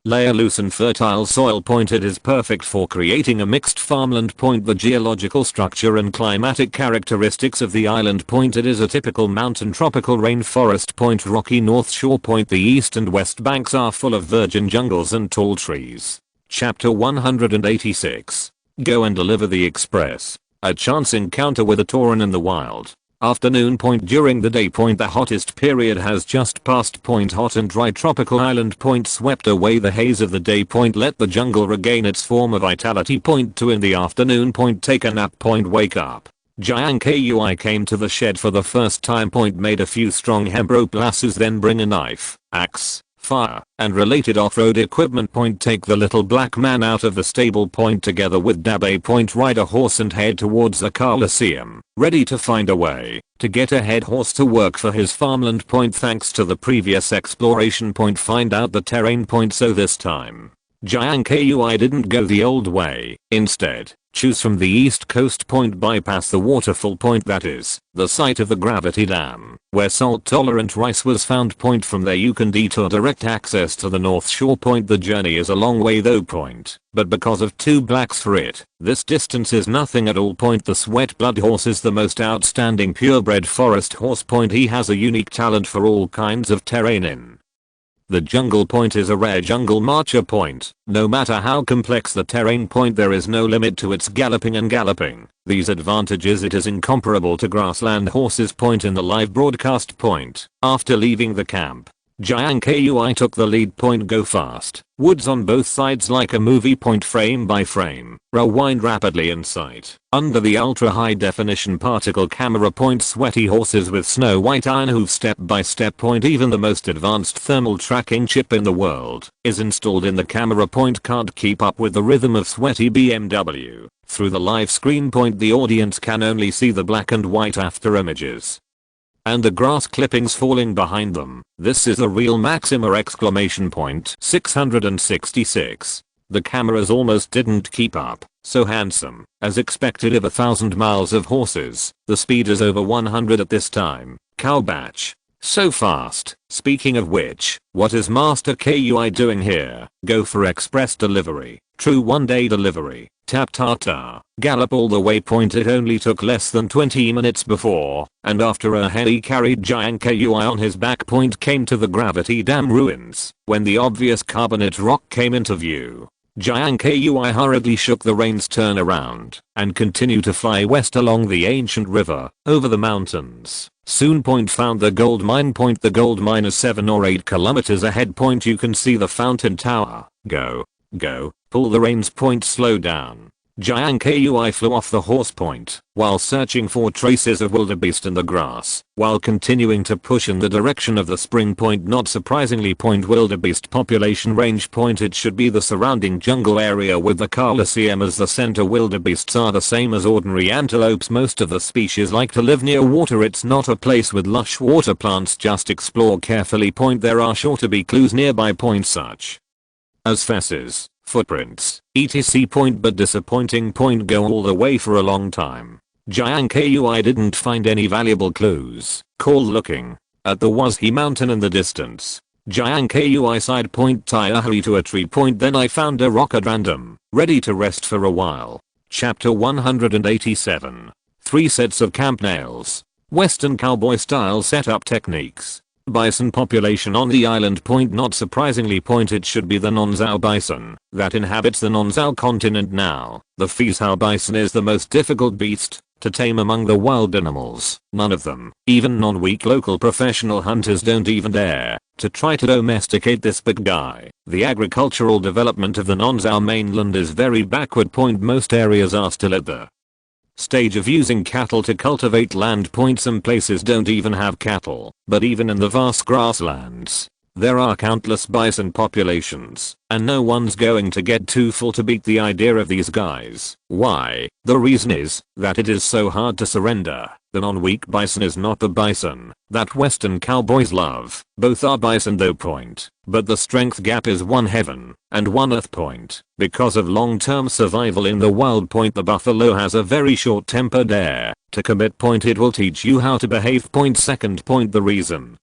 Layer loose and fertile soil. It is perfect for creating a mixed farmland. The geological structure and climatic characteristics of the island. It is a typical mountain tropical rainforest. Rocky north shore. The east and west banks are full of virgin jungles and tall trees. Chapter 186. Go and deliver the express. A chance encounter with a Tauran in the wild. Afternoon. During the day. The hottest period has just passed. Hot and dry tropical island. Swept away the haze of the day. Let the jungle regain its former vitality. 2 in the afternoon. Take a nap. Wake up. Jiang Kui came to the shed for the first time. Made a few strong hemp rope lassos. Then bring a knife, axe, fire, and related off-road equipment. Take the little black man out of the stable. Together with dabe. Ride a horse and head towards the Colosseum, ready to find a way to get a head horse to work for his farmland. Thanks to the previous exploration. Find out the terrain. So this time, Jiang Kui didn't go the old way. Instead, choose from the east coast. Bypass the waterfall. That is the site of the gravity dam, where salt-tolerant rice was found. From there you can detour direct access to the north shore. The journey is a long way though. But because of 2 blacks for it, this distance is nothing at all. The sweat blood horse is the most outstanding purebred forest horse. He has a unique talent for all kinds of terrain in the jungle. Is a rare jungle marcher. No matter how complex the terrain. There is no limit to its galloping and galloping. These advantages it is incomparable to grassland horses. Point in the live broadcast. Point. After leaving the camp, Jiang Kui took the lead. Point. Go fast. Woods on both sides like a movie. Point. Frame by frame. Rewind rapidly in sight. Under the ultra high definition particle camera. Point. Sweaty horses with snow white iron hooves. Step by step. Point. Even the most advanced thermal tracking chip in the world is installed in the camera. Point. Can't keep up with the rhythm of sweaty BMW. Through the live screen. Point. The audience can only see the black and white after images and the grass clippings falling behind them. This is a real Maxima! Exclamation point. 666. The cameras almost didn't keep up. So handsome. As expected of 1,000 miles of horses, the speed is over 100 at this time. Cow batch. So fast. Speaking of which, what is Master Kui doing here? Go for express delivery. True one-day delivery. Tap ta-ta. Gallop all the way. Point. It only took less than 20 minutes before and after a heli carried Jiang Kui on his back. Point. Came to the Gravity Dam ruins when the obvious carbonate rock came into view. Jiang Kui hurriedly shook the reins, turned around, and continued to fly west along the ancient river, over the mountains. Soon. Point. Found the gold mine. Point. The gold mine is 7 or 8 kilometers ahead. Point. You can see the fountain tower. Go. Go. Pull the reins. Point. Slow down. Jiang Kui flew off the horse. Point. While searching for traces of wildebeest in the grass, while continuing to push in the direction of the spring. Point. Not surprisingly. Point. Wildebeest population range. Point. It should be the surrounding jungle area with the Colosseum as the center. Wildebeests are the same as ordinary antelopes. Most of the species like to live near water. It's not a place with lush water plants. Just explore carefully. Point. There are sure to be clues nearby. Point. Such as fesses, footprints, etc. Point. But disappointing. Point. Go all the way for a long time. Jiang Kui didn't find any valuable clues. Call looking at the Wazhi mountain in the distance. Jiang Kui sighed. Point. Tie a hurry to a tree. Point. Then I found a rock at random, ready to rest for a while. Chapter 187. 3 sets of camp nails. Western cowboy style setup techniques. Bison population on the island. Point. Not surprisingly. Point. It should be the Nonzao bison that inhabits the Nonzao continent now. The Fizhou bison is the most difficult beast to tame among the wild animals. None of them, even non-weak local professional hunters, don't even dare to try to domesticate this big guy. The agricultural development of the Nonzao mainland is very backward. Point. Most areas are still at the stage of using cattle to cultivate land. Point. Some places don't even have cattle, but even in the vast grasslands, there are countless bison populations, and no one's going to get too full to beat the idea of these guys. Why? The reason is that it is so hard to surrender. The non-weak bison is not the bison that Western cowboys love. Both are bison though. Point. But the strength gap is one heaven and one earth. Point. Because of long-term survival in the wild. Point. The buffalo has a very short-tempered dare to commit. Point. It will teach you how to behave. Point. Second point. The reason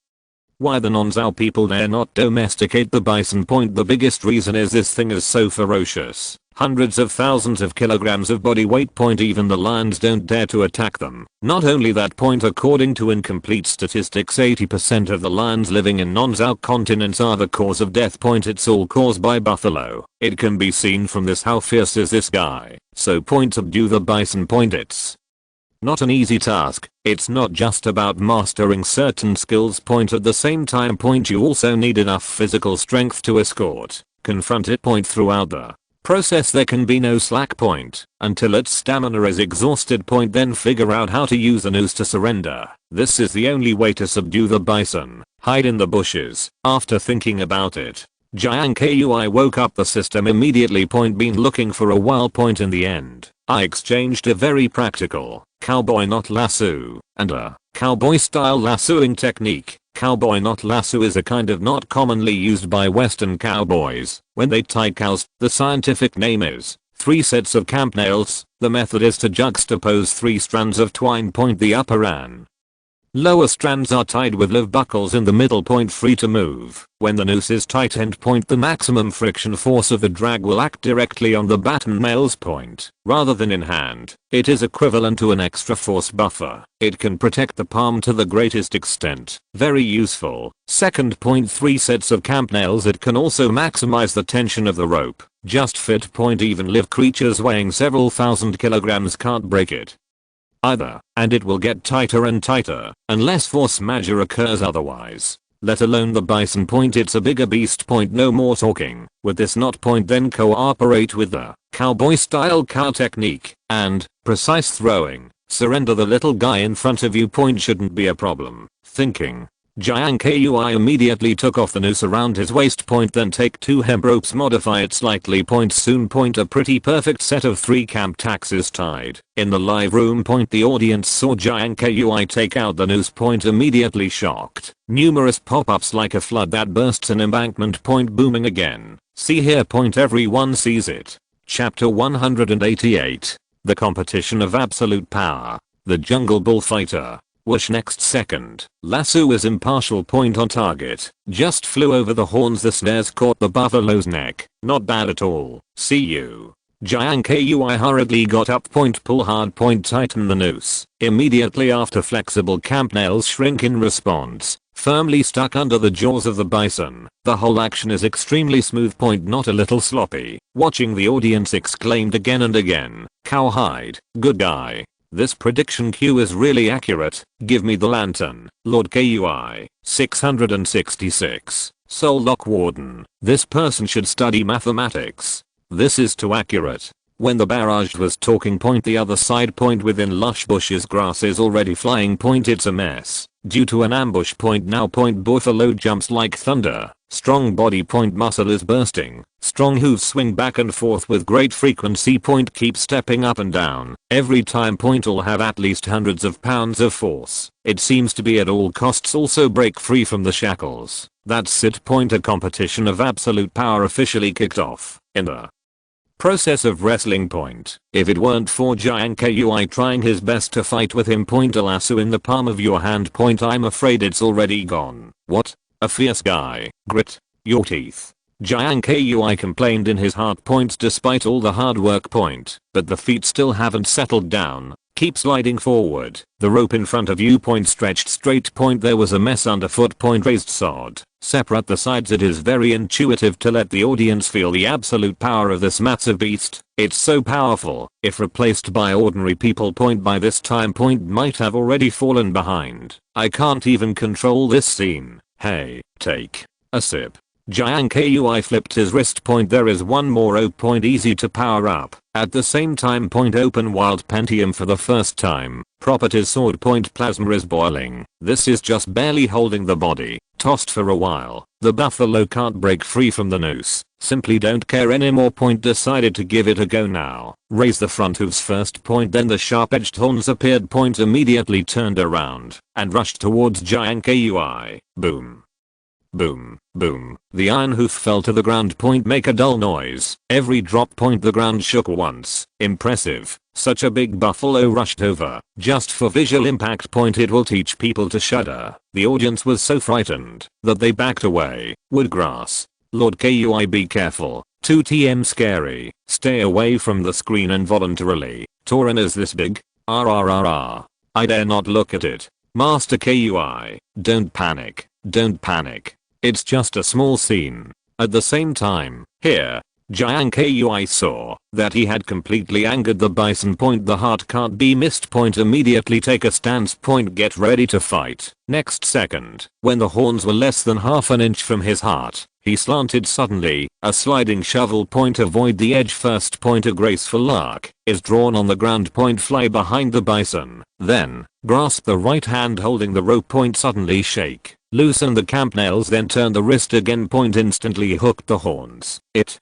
why the Nonzao people dare not domesticate the bison. Point. The biggest reason is this thing is so ferocious. Hundreds of thousands of kilograms of body weight. Point. Even the lions don't dare to attack them. Not only that. Point. According to incomplete statistics, 80% of the lions living in Nonzao continents are the cause of death. Point. It's all caused by buffalo. It can be seen from this how fierce is this guy. So. Point. Subdue the bison. Point. It's not an easy task. It's not just about mastering certain skills. Point. At the same time. Point. You also need enough physical strength to escort, confront it. Point. Throughout the process there can be no slack. Point. Until its stamina is exhausted. Point. Then figure out how to use a noose to surrender. This is the only way to subdue the bison. Hide in the bushes. After thinking about it, Jiang Kui woke up the system immediately. Point. Been looking for a while. Point. In the end, I exchanged a very practical cowboy knot lasso and a cowboy style lassoing technique. Cowboy knot lasso is a kind of knot commonly used by Western cowboys when they tie cows. The scientific name is 3 sets of camp nails. The method is to juxtapose 3 strands of twine. Point. The upper and Lower strands are tied with live buckles in the middle point free to move. When the noose is tight end point, the maximum friction force of the drag will act directly on the baton male's point, rather than in hand. It is equivalent to an extra force buffer. It can protect the palm to the greatest extent. Very useful. Second point, 3 sets of camp nails. It can also maximize the tension of the rope. Just fit point, even live creatures weighing several thousand kilograms can't break it either, and it will get tighter and tighter, unless force majeure occurs otherwise. Let alone the bison point, it's a bigger beast point, no more talking. With this knot point then cooperate with the cowboy style cow technique, and precise throwing. Surrender the little guy in front of you point shouldn't be a problem. Thinking. Jiang Kui immediately took off the noose around his waist point, then take 2 hemp ropes, modify it slightly point, soon point a pretty perfect set of 3 camp taxes tied. In the live room point, the audience saw Jiang Kui take out the noose point, immediately shocked. Numerous pop-ups like a flood that bursts an embankment point, booming again. See here point, everyone sees it. Chapter 188. The competition of absolute power. The jungle bullfighter. Whoosh, next second. Lasso is impartial point on target. Just flew over the horns, the snares caught the buffalo's neck. Not bad at all. See you. Jiang Kui hurriedly got up point, pull hard point, tighten the noose. Immediately after, flexible camp nails shrink in response. Firmly stuck under the jaws of the bison. The whole action is extremely smooth point, not a little sloppy. Watching, the audience exclaimed again and again. Cowhide, good guy. This prediction Q is really accurate. Give me the lantern. Lord Kui. 666. Soul Lock Warden. This person should study mathematics. This is too accurate. When the barrage was talking point, the other side point within lush bushes, grass is already flying point, it's a mess. Due to an ambush point now point, buffalo jumps like thunder. Strong body point, muscle is bursting. Strong hooves swing back and forth with great frequency point, keep stepping up and down. Every time point will have at least hundreds of pounds of force. It seems to be at all costs also break free from the shackles. That's it point, a competition of absolute power officially kicked off. In the process of wrestling point. If it weren't for Jiang Kui trying his best to fight with him point, a lasso in the palm of your hand point, I'm afraid it's already gone. What? A fierce guy. Grit your teeth. Jiang Kui complained in his heart point, despite all the hard work point, but the feet still haven't settled down. Keep sliding forward. The rope in front of you point stretched straight point, there was a mess underfoot point, raised sod. Separate the sides. It is very intuitive to let the audience feel the absolute power of this massive beast. It's so powerful, if replaced by ordinary people point by this time point might have already fallen behind. I can't even control this scene. Hey, take a sip. Jiang Kui flipped his wrist point, there is one more O point, easy to power up. At the same time point, open wild Pentium for the first time. Properties sword point, plasma is boiling. This is just barely holding the body. Tossed for a while. The buffalo can't break free from the noose. Simply don't care anymore point, decided to give it a go now. Raise the front hooves first point, then the sharp edged horns appeared point, immediately turned around and rushed towards Jiang Kui. Boom. Boom, boom. The iron hoof fell to the ground point, make a dull noise. Every drop point the ground shook once. Impressive. Such a big buffalo rushed over. Just for visual impact point, it will teach people to shudder. The audience was so frightened that they backed away. Woodgrass. Lord Kui, be careful. 2TM scary. Stay away from the screen involuntarily. Tauren is this big? RRRR. I dare not look at it. Master Kui. Don't panic. Don't panic. It's just a small scene. At the same time, here, Jiang Kui saw that he had completely angered the bison point. The heart can't be missed point, immediately take a stance point, get ready to fight. Next second, when the horns were less than half an inch from his heart, he slanted suddenly. A sliding shovel point, avoid the edge first point, a graceful arc is drawn on the ground point, fly behind the bison. Then, grasp the right hand holding the rope point, suddenly shake. Loosen the camp nails, then turn the wrist again point, instantly hooked the horns. It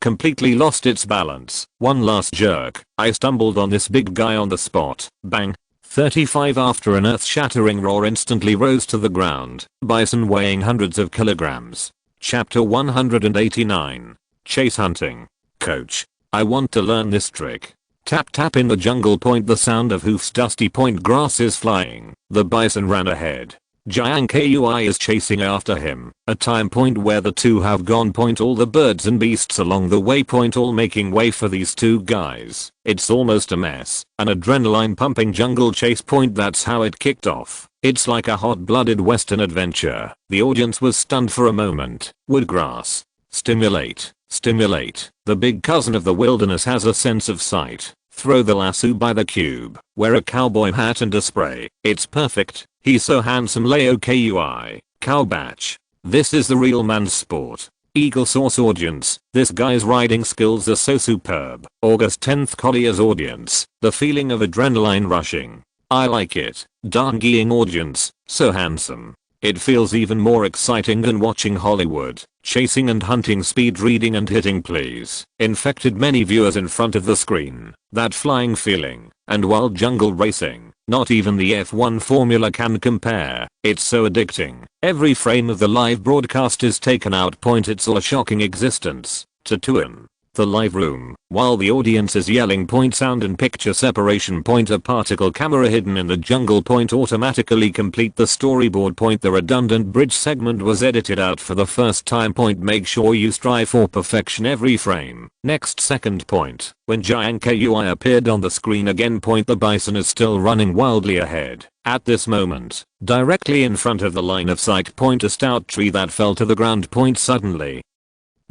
completely lost its balance. One last jerk. I stumbled on this big guy on the spot. Bang. 35 after an earth-shattering roar instantly rose to the ground. Bison weighing hundreds of kilograms. Chapter 189. Chase hunting. Coach. I want to learn this trick. Tap tap in the jungle point. The sound of hoofs. Dusty point. Grass is flying. The bison ran ahead. Jiang Kui is chasing after him. A time point where the two have gone point. All the birds and beasts along the way point, all making way for these two guys. It's almost a mess. An adrenaline pumping jungle chase point. That's how it kicked off. It's like a hot-blooded western adventure. The audience was stunned for a moment. Woodgrass. Stimulate. Stimulate. The big cousin of the wilderness has a sense of sight. Throw the lasso by the cube. Wear a cowboy hat and a spray. It's perfect. He's so handsome. Leo Kui. Cow batch. This is the real man's sport. Eagle Source audience. This guy's riding skills are so superb. August 10th Collier's audience. The feeling of adrenaline rushing. I like it. Darngeeing audience. So handsome. It feels even more exciting than watching Hollywood. Chasing and hunting, speed reading and hitting please. Infected many viewers in front of the screen. That flying feeling. And wild jungle racing. Not even the F1 formula can compare. It's so addicting. Every frame of the live broadcast is taken out point. It's all a shocking existence. Tatooine. The live room. While the audience is yelling point, sound and picture separation point. A particle camera hidden in the jungle point. Automatically complete the storyboard point. The redundant bridge segment was edited out for the first time point. Make sure you strive for perfection every frame. Next second point. When Jiang Kui appeared on the screen again point, the bison is still running wildly ahead. At this moment, directly in front of the line of sight point, a stout tree that fell to the ground point suddenly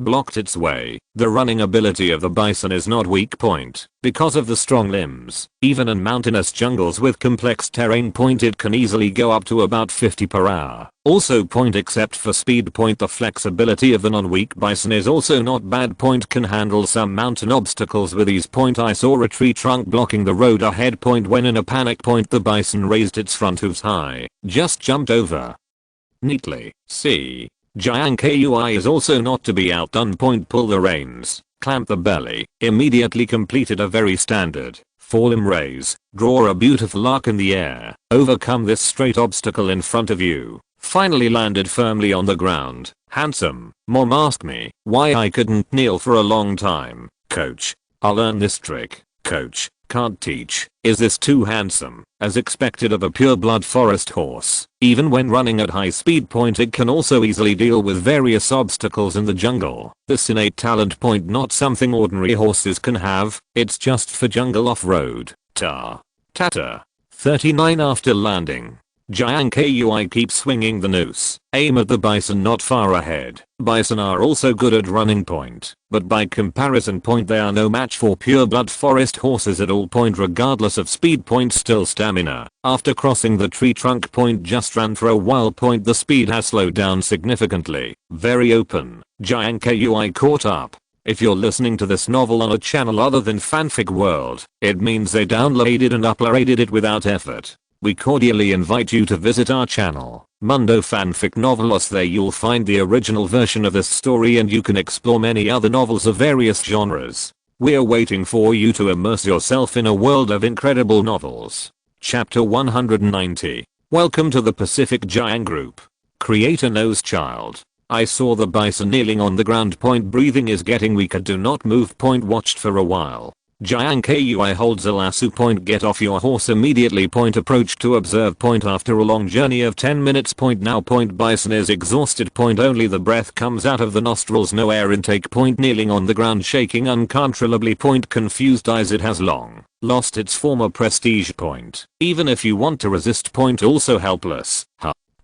blocked its way. The running ability of the bison is not weak point. Because of the strong limbs, even in mountainous jungles with complex terrain point, it can easily go up to about 50 per hour. Also point, except for speed point, the flexibility of the non-weak bison is also not bad point. Can handle some mountain obstacles with ease point. I saw a tree trunk blocking the road ahead point. When in a panic point, the bison raised its front hooves high, just jumped over neatly. See? Jiang Kui is also not to be outdone point. Pull the reins, clamp the belly, immediately completed a very standard forelimb raise, draw a beautiful arc in the air, overcome this straight obstacle in front of you, finally landed firmly on the ground. Handsome. Mom asked me why I couldn't kneel for a long time. Coach, I'll learn this trick. Coach, can't teach. Is this too handsome? As expected of a pure-blood forest horse, even when running at high speed point, it can also easily deal with various obstacles in the jungle. This innate talent point, not something ordinary horses can have. It's just for jungle off-road. Ta. Tata. 39 after landing. Jiang Kui keeps swinging the noose. Aim at the bison not far ahead. Bison are also good at running point, but by comparison point they are no match for pure-blood forest horses at all point regardless of speed point. Still stamina. After crossing the tree trunk point, just ran for a while point, the speed has slowed down significantly. Very open. Jiang Kui caught up. If you're listening to this novel on a channel other than Fanfic World, it means they downloaded and uploaded it without effort. We cordially invite you to visit our channel, Mundo Fanfic Novelos. There you'll find the original version of this story and you can explore many other novels of various genres. We're waiting for you to immerse yourself in a world of incredible novels. Chapter 190. Welcome to the Pacific Giant Group. Creator knows child. I saw the bison kneeling on the ground point. Breathing is getting weaker. Do not move point. Watched for a while. Jiang Kui holds a lasso point. Get off your horse immediately point. Approach to observe point. After a long journey of 10 minutes point. Now point. Bison is exhausted point. Only the breath comes out of the nostrils. No air intake point. Kneeling on the ground, shaking uncontrollably point. Confused eyes. It has long lost its former prestige point. Even if you want to resist point. Also helpless.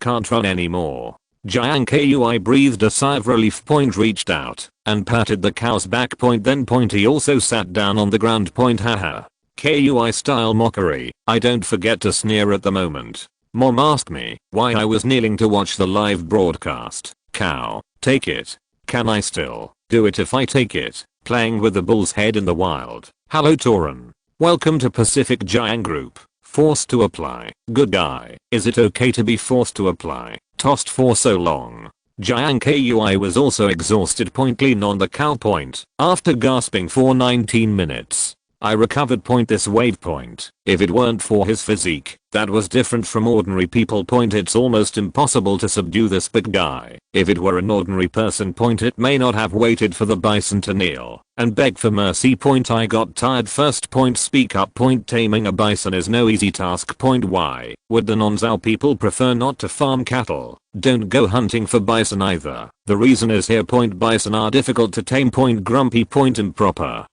Can't run anymore. Jiang Kui breathed a sigh of relief point. Reached out and patted the cow's back point. Then point. He also sat down on the ground point. Haha. Kui style mockery. I don't forget to sneer at the moment. Mom asked me why I was kneeling to watch the live broadcast. Cow, take it. Can I still do it if I take it? Playing with the bull's head in the wild. Hello Torin. Welcome to Pacific Giant Group. Forced to apply. Good guy. Is it okay to be forced to apply? Tossed for so long. Jiang Kui was also exhausted point. Lean on the cow point. After gasping for 19 minutes. I recovered point. This wave point. If it weren't for his physique, that was different from ordinary people point. It's almost impossible to subdue this big guy. If it were an ordinary person point, it may not have waited for the bison to kneel. and beg for mercy. I got tired. First speak up. Taming a bison is no easy task. Why would the non-Zao people prefer not to farm cattle? Don't go hunting for bison either. The reason is here. Bison are difficult to tame. Grumpy. Improper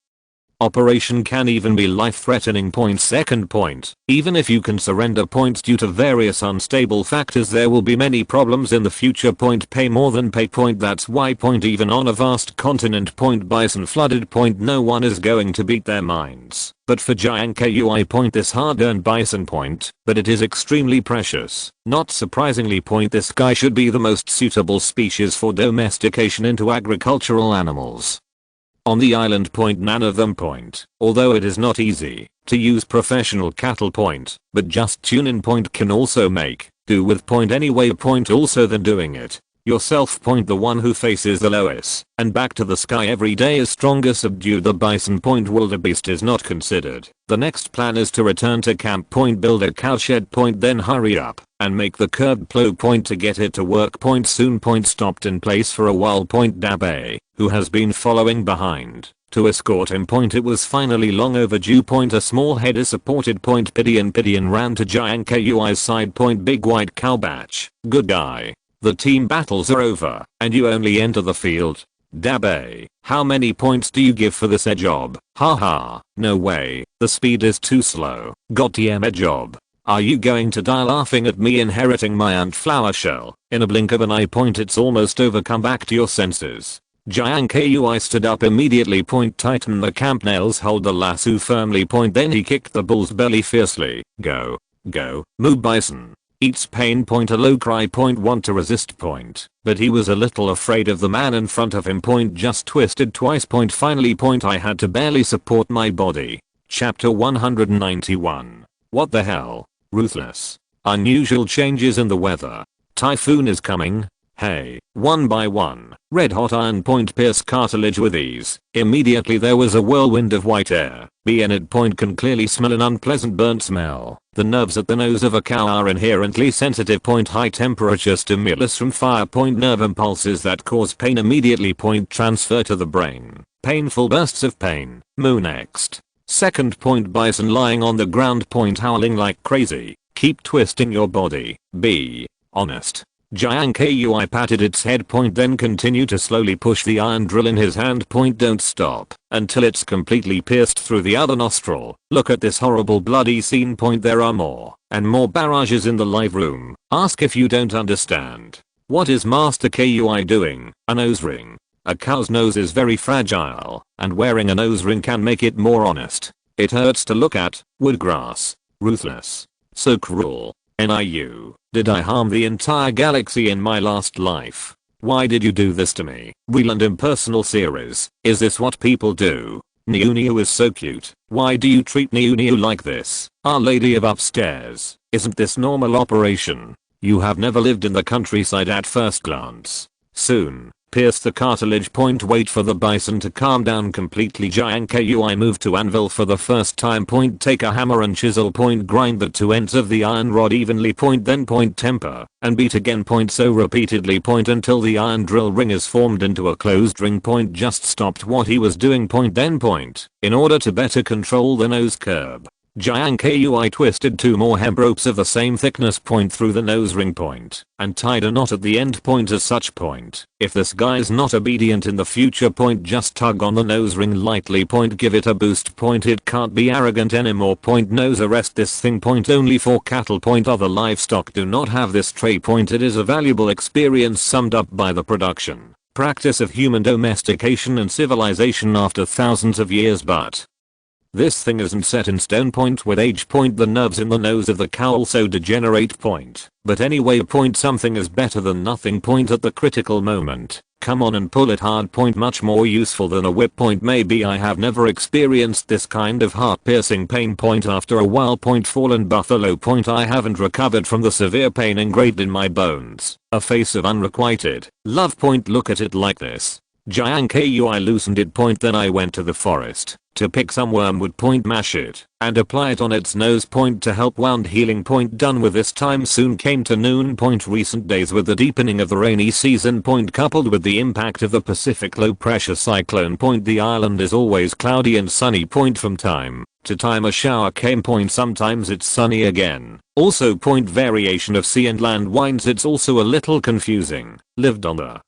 operation can even be life-threatening. Second point, even if you can surrender due to various unstable factors, there will be many problems in the future. Pay more than pay. That's why even on a vast continent bison flooded. No one is going to beat their minds. But for Jiang Kui this hard-earned bison but it is extremely precious. Not surprisingly this guy should be the most suitable species for domestication into agricultural animals. On the island none of them although it is not easy to use professional cattle but just tune in can also make do with anyway also than doing it yourself. The one who faces the lowest and back to the sky every day is stronger. Subdue the bison. Wildebeest is not considered. The next plan is to return to camp. Build a cowshed. Then hurry up and make the curved plow. To get it to work. Soon. Stopped in place for a while. Dabe, who has been following behind to escort him. It was finally long overdue. A small header supported. Pidion ran to Jiang Kui's side. Big white cow batch. Good guy. The team battles are over, and you only enter the field. Dabe, how many points do you give for this job? Haha, no way, the speed is too slow. Got a job. Are you going to die laughing at me inheriting my ant flower shell? In a blink of an eye. It's almost over. Come back to your senses. Jiang Kui stood up immediately. Tighten the camp nails. Hold the lasso firmly. Then he kicked the bull's belly fiercely. Go. Go. Move bison. Eats pain. A low cry. Want to resist. But he was a little afraid of the man in front of him. Just twisted twice. Finally. I had to barely support my body. Chapter 191. What the hell? Ruthless. Unusual changes in the weather. Typhoon is coming. Hey, one by one, red hot iron pierce cartilage with ease. Immediately there was a whirlwind of white air. It can clearly smell an unpleasant burnt smell. The nerves at the nose of a cow are inherently sensitive. High temperature stimulus from fire. Nerve impulses that cause pain immediately. Transfer to the brain. Painful bursts of pain. Moo next. Second. Bison lying on the ground. Howling like crazy. Keep twisting your body. Be honest. Jiang Kui patted its head. Then continue to slowly push the iron drill in his hand. Don't stop until it's completely pierced through the other nostril. Look at this horrible bloody scene. There are more and more barrages in the live room. Ask if you don't understand. What is Master Kui doing? A nose ring. A cow's nose is very fragile, and wearing a nose ring can make it more honest. It hurts to look at. Woodgrass. Ruthless. So cruel. NIU. Did I harm the entire galaxy in my last life? Why did you do this to me? Real and impersonal series. Is this what people do? Niu is so cute. Why do you treat Niu like this? Our Lady of Upstairs. Isn't this normal operation? You have never lived in the countryside at first glance. Soon. Pierce the cartilage. Wait for the bison to calm down completely. Jiang Kui moved to anvil for the first time. Take a hammer and chisel. Grind the two ends of the iron rod evenly. Then temper and beat again. So repeatedly. Until the iron drill ring is formed into a closed ring. Just stopped what he was doing. Then in order to better control the nose curb. Jiang Kui twisted two more hemp ropes of the same thickness through the nose ring and tied a knot at the end as such. If this guy's not obedient in the future just tug on the nose ring lightly. Give it a boost. It can't be arrogant anymore. Nose arrest this thing. Only for cattle. Other livestock do not have this trait. It is a valuable experience summed up by the production, practice of human domestication and civilization after thousands of years, but this thing isn't set in stone. With age. The nerves in the nose of the cow also degenerate. But anyway. Something is better than nothing. At the critical moment. Come on and pull it hard. Much more useful than a whip. Maybe I have never experienced this kind of heart-piercing pain. After a while. Fallen buffalo. I haven't recovered from the severe pain engraved in my bones. A face of unrequited love. Look at it like this. Jiang Kui loosened it point, then I went to the forest to pick some wormwood point, mash it and apply it on its nose point to help wound healing point. Done with this. Time soon came to noon point. Recent days with the deepening of the rainy season point coupled with the impact of the Pacific low pressure cyclone point, the island is always cloudy and sunny point. From time to time a shower came point, sometimes it's sunny again. Also point variation of sea and land winds, it's also a little confusing. Lived on the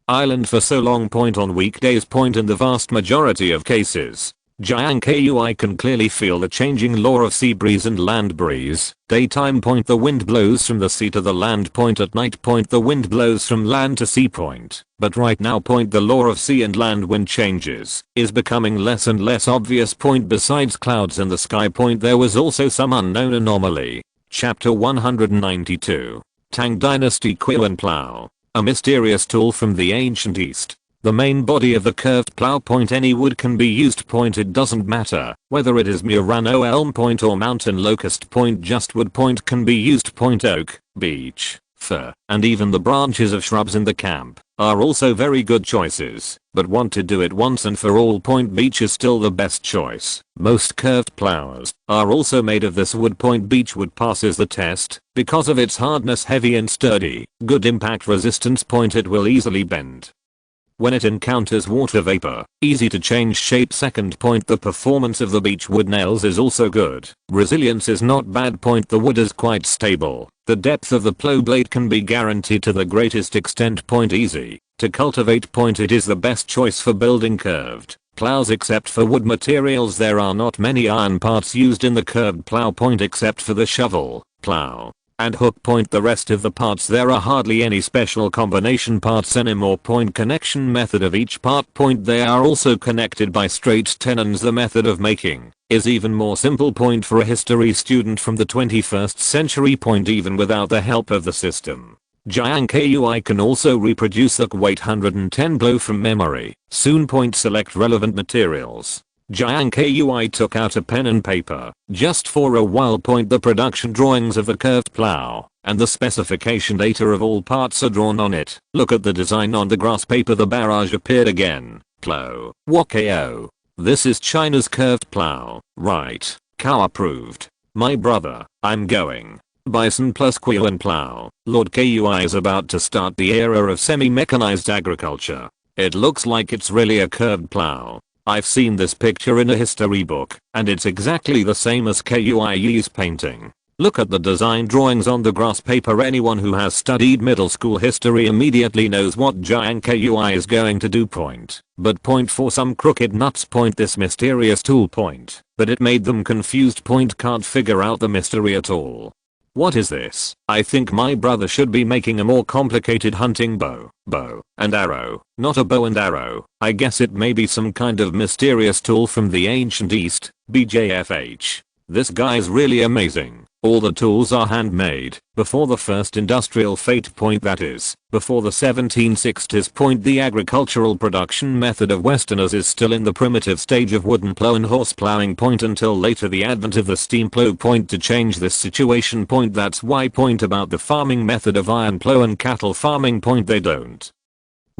island for so long point, on weekdays point in the vast majority of cases. Jiang Kui can clearly feel the changing law of sea breeze and land breeze. Daytime point the wind blows from the sea to the land point, at night point the wind blows from land to sea point. But right now point the law of sea and land wind changes is becoming less and less obvious point. Besides clouds in the sky point there was also some unknown anomaly. Chapter 192. Tang Dynasty Qian Plow. A mysterious tool from the ancient East. The main body of the curved plow point, any wood can be used point, it doesn't matter whether it is Murano elm point or mountain locust point, just wood point can be used point. Oak, beech, fir, and even the branches of shrubs in the camp are also very good choices, but want to do it once and for all point, beech is still the best choice. Most curved plows are also made of this wood point. Beech wood passes the test because of its hardness, heavy and sturdy, good impact resistance point, it will easily bend when it encounters water vapor, easy to change shape. Second point, the performance of the beech wood nails is also good. Resilience is not bad point, the wood is quite stable. The depth of the plow blade can be guaranteed to the greatest extent point, easy to cultivate point, it is the best choice for building curved plows. Except for wood materials there are not many iron parts used in the curved plow point except for the shovel, plow, and hook point. The rest of the parts there are hardly any special combination parts anymore point. Connection method of each part point, they are also connected by straight tenons. The method of making is even more simple point for a history student from the 21st century point, even without the help of the system. Jiang Kui can also reproduce the weight 110 blow from memory. Soon point select relevant materials. Jiang Kui took out a pen and paper just for a while point. The production drawings of the curved plow and the specification data of all parts are drawn on it. Look at the design on the grass paper. The barrage appeared again. Plow. Wakao. This is China's curved plow, right? Cow approved. My brother, I'm going. Bison plus Qian plow. Lord Kui is about to start the era of semi-mechanized agriculture. It looks like it's really a curved plow. I've seen this picture in a history book, and it's exactly the same as Kui's painting. Look at the design drawings on the grass paper. Anyone who has studied middle school history immediately knows what Jiang Kui is going to do point. But point for some crooked nuts point this mysterious tool point. But it made them confused point, can't figure out the mystery at all. What is this? I think my brother should be making a more complicated hunting bow and arrow, not a bow and arrow. I guess it may be some kind of mysterious tool from the ancient East. BJFH. This guy's really amazing. All the tools are handmade before the first industrial fate point, that is, before the 1760s point. The agricultural production method of Westerners is still in the primitive stage of wooden plow and horse plowing point until later the advent of the steam plow point to change this situation point. That's why point about the farming method of iron plow and cattle farming point they don't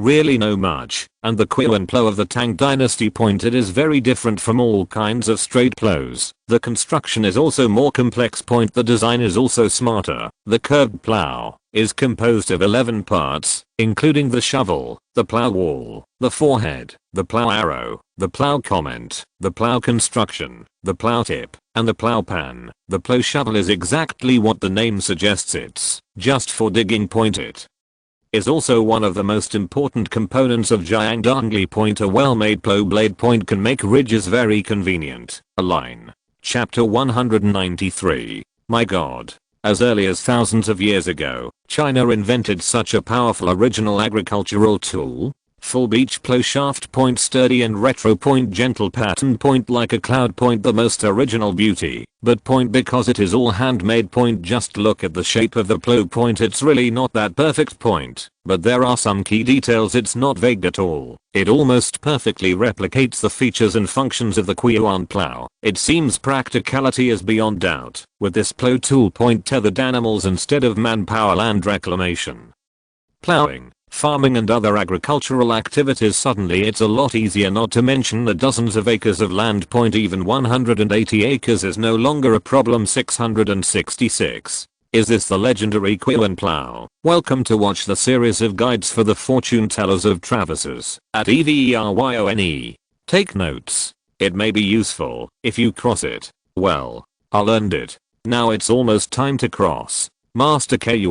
really know much, and the Qian plow of the Tang Dynasty point, it is very different from all kinds of straight plows. The construction is also more complex point, the design is also smarter. The curved plow is composed of 11 parts, including the shovel, the plow wall, the forehead, the plow arrow, the plow comment, the plow construction, the plow tip, and the plow pan. The plow shovel is exactly what the name suggests, it's just for digging point. It is also one of the most important components of Jiangdongli point. A well-made plow blade point can make ridges very convenient. Align. Chapter 193. My god. As early as thousands of years ago, China invented such a powerful original agricultural tool. Full beech plow shaft point, sturdy and retro point, gentle pattern point like a cloud point, the most original beauty. But point because it is all handmade point. Just look at the shape of the plow point, it's really not that perfect point. But there are some key details, it's not vague at all. It almost perfectly replicates the features and functions of the Qian plow. It seems practicality is beyond doubt. With this plow tool point tethered animals instead of manpower, land reclamation, plowing, farming and other agricultural activities. Suddenly it's a lot easier, not to mention the dozens of acres of land. Even 180 acres is no longer a problem. 666. Is this the legendary Qian plow? Welcome to watch the series of guides for the fortune tellers of traverses at EVERYONE. Take notes. It may be useful if you cross it. Well, I learned it. Now it's almost time to cross. Master Kui.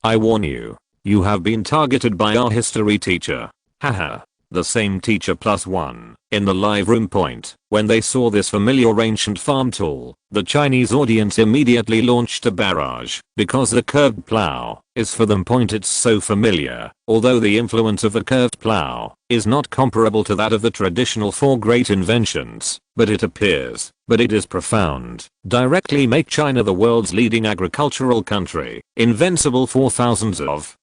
I warn you. You have been targeted by our history teacher. Haha. The same teacher plus one. In the live room. When they saw this familiar ancient farm tool, the Chinese audience immediately launched a barrage, because the curved plow is for them. It's so familiar, although the influence of the curved plow is not comparable to that of the traditional four great inventions, but it appears, but it is profound, directly make China the world's leading agricultural country, invincible for thousands of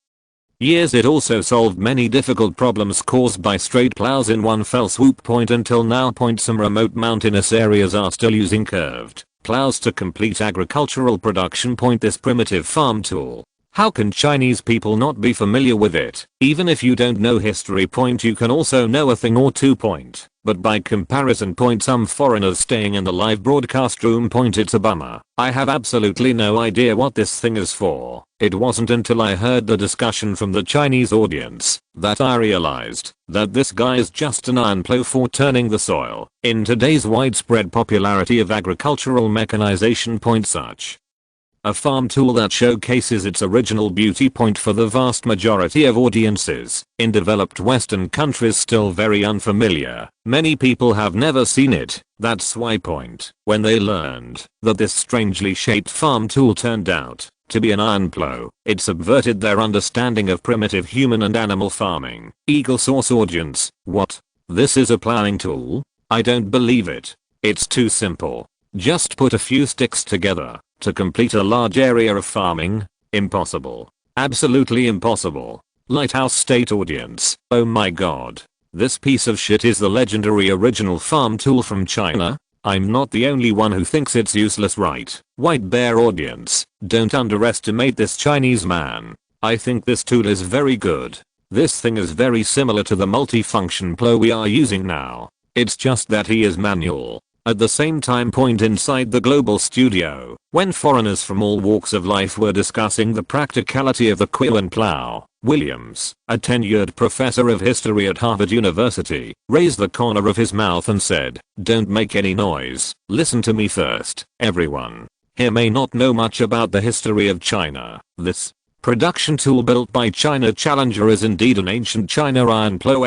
years. It also solved many difficult problems caused by straight plows in one fell swoop. Until now. Some remote mountainous areas are still using curved plows to complete agricultural production. This primitive farm tool. How can Chinese people not be familiar with it? Even if you don't know history. You can also know a thing or two. But by comparison. Some foreigners staying in the live broadcast room. It's a bummer. I have absolutely no idea what this thing is for. It wasn't until I heard the discussion from the Chinese audience that I realized that this guy is just an iron plow for turning the soil. In today's widespread popularity of agricultural mechanization. Such a farm tool that showcases its original beauty. For the vast majority of audiences in developed Western countries still very unfamiliar. Many people have never seen it. That's why. When they learned that this strangely shaped farm tool turned out to be an iron plow, it subverted their understanding of primitive human and animal farming. Eagle source audience. What? This is a plowing tool? I don't believe it. It's too simple. Just put a few sticks together to complete a large area of farming? Impossible. Absolutely impossible. Lighthouse State audience. Oh my god. This piece of shit is the legendary original farm tool from China? I'm not the only one who thinks it's useless, right? White bear audience. Don't underestimate this Chinese man. I think this tool is very good. This thing is very similar to the multifunction plow we are using now. It's just that he is manual. At the same time. Inside the global studio, when foreigners from all walks of life were discussing the practicality of the Qian plow, Williams, a tenured professor of history at Harvard University, raised the corner of his mouth and said, "Don't make any noise. Listen to me first, everyone. Here may not know much about the history of China. This production tool built by China Challenger is indeed an ancient China iron plow!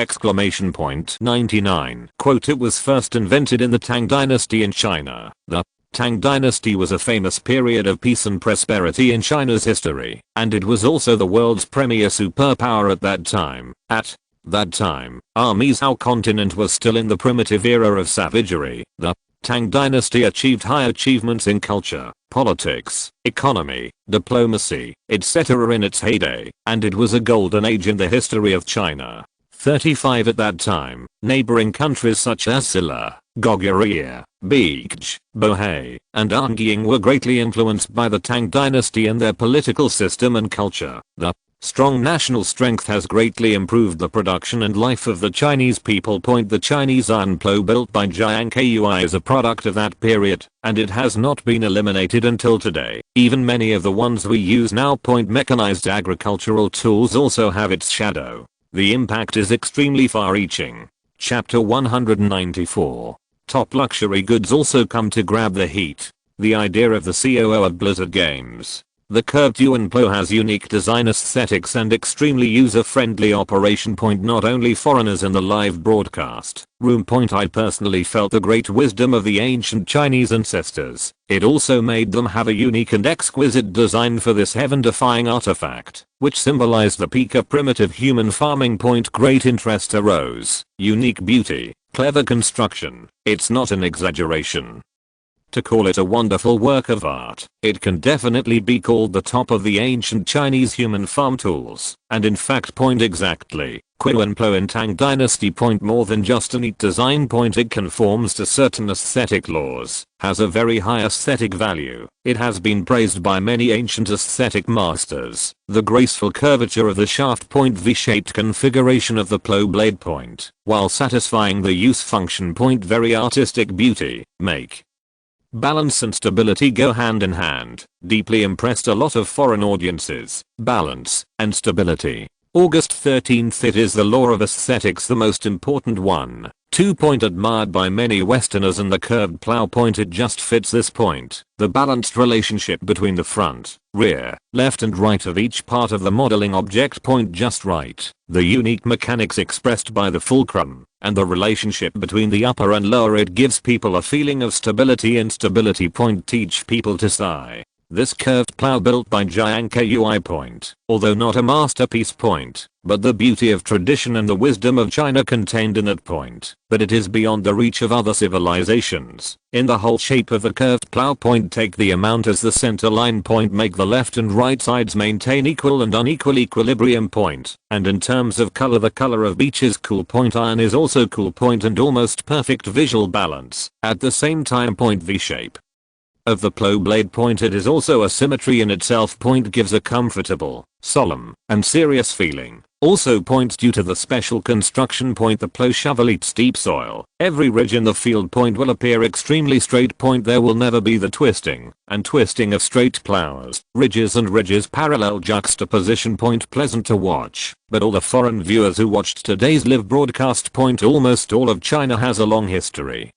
99. Quote, it was first invented in the Tang Dynasty in China. The Tang Dynasty was a famous period of peace and prosperity in China's history, and it was also the world's premier superpower at that time. At that time, our Miao continent was still in the primitive era of savagery. The Tang Dynasty achieved high achievements in culture, politics, economy, diplomacy, etc. in its heyday, and it was a golden age in the history of China. 35 At that time, neighboring countries such as Silla, Goguryeo, Beij, Bohai, and Angying were greatly influenced by the Tang Dynasty and their political system and culture. The strong national strength has greatly improved the production and life of the Chinese people. The Chinese iron plow built by Jiang Kui is a product of that period, and it has not been eliminated until today. Even many of the ones we use now. Mechanized agricultural tools also have its shadow. The impact is extremely far-reaching. Chapter 194. Top luxury goods also come to grab the heat. The idea of the COO of Blizzard Games. The curved Yuan plow has unique design aesthetics and extremely user-friendly operation. Not only foreigners in the live broadcast room. I personally felt the great wisdom of the ancient Chinese ancestors. It also made them have a unique and exquisite design for this heaven-defying artifact, which symbolized the peak of primitive human farming. Great interest arose. Unique beauty, clever construction. It's not an exaggeration to call it a wonderful work of art. It can definitely be called the top of the ancient Chinese human farm tools, and in fact. Exactly. Kui in Tang Dynasty. More than just a neat design. It conforms to certain aesthetic laws, has a very high aesthetic value. It has been praised by many ancient aesthetic masters. The graceful curvature of the shaft. V-shaped configuration of the plow blade point, while satisfying the use function. Very artistic beauty, make. Balance and stability go hand in hand. Deeply impressed a lot of foreign audiences. Balance and stability. August 13th. It is the law of aesthetics, the most important one. 2. Admired by many Westerners, and the curved plow. It just fits this point. The balanced relationship between the front, rear, left and right of each part of the modeling object. Just right. The unique mechanics expressed by the fulcrum, and the relationship between the upper and lower. It gives people a feeling of stability and stability. Teach people to sigh. This curved plow built by Jiang Kui. Although not a masterpiece. But the beauty of tradition and the wisdom of China contained in it. But it is beyond the reach of other civilizations. In the whole shape of the curved plow. Take the amount as the center line. Make the left and right sides maintain equal and unequal equilibrium. And in terms of color, the color of beach is cool. Iron is also cool. And almost perfect visual balance. At the same time. V shape of the plow blade. It is also a symmetry in itself. Gives a comfortable, solemn, and serious feeling. Also due to the special construction. The plow shovel eats deep soil. Every ridge in the field. Will appear extremely straight. There will never be the twisting and twisting of straight plows. Ridges and ridges parallel juxtaposition. Pleasant to watch. But all the foreign viewers who watched today's live broadcast. Almost all of China has a long history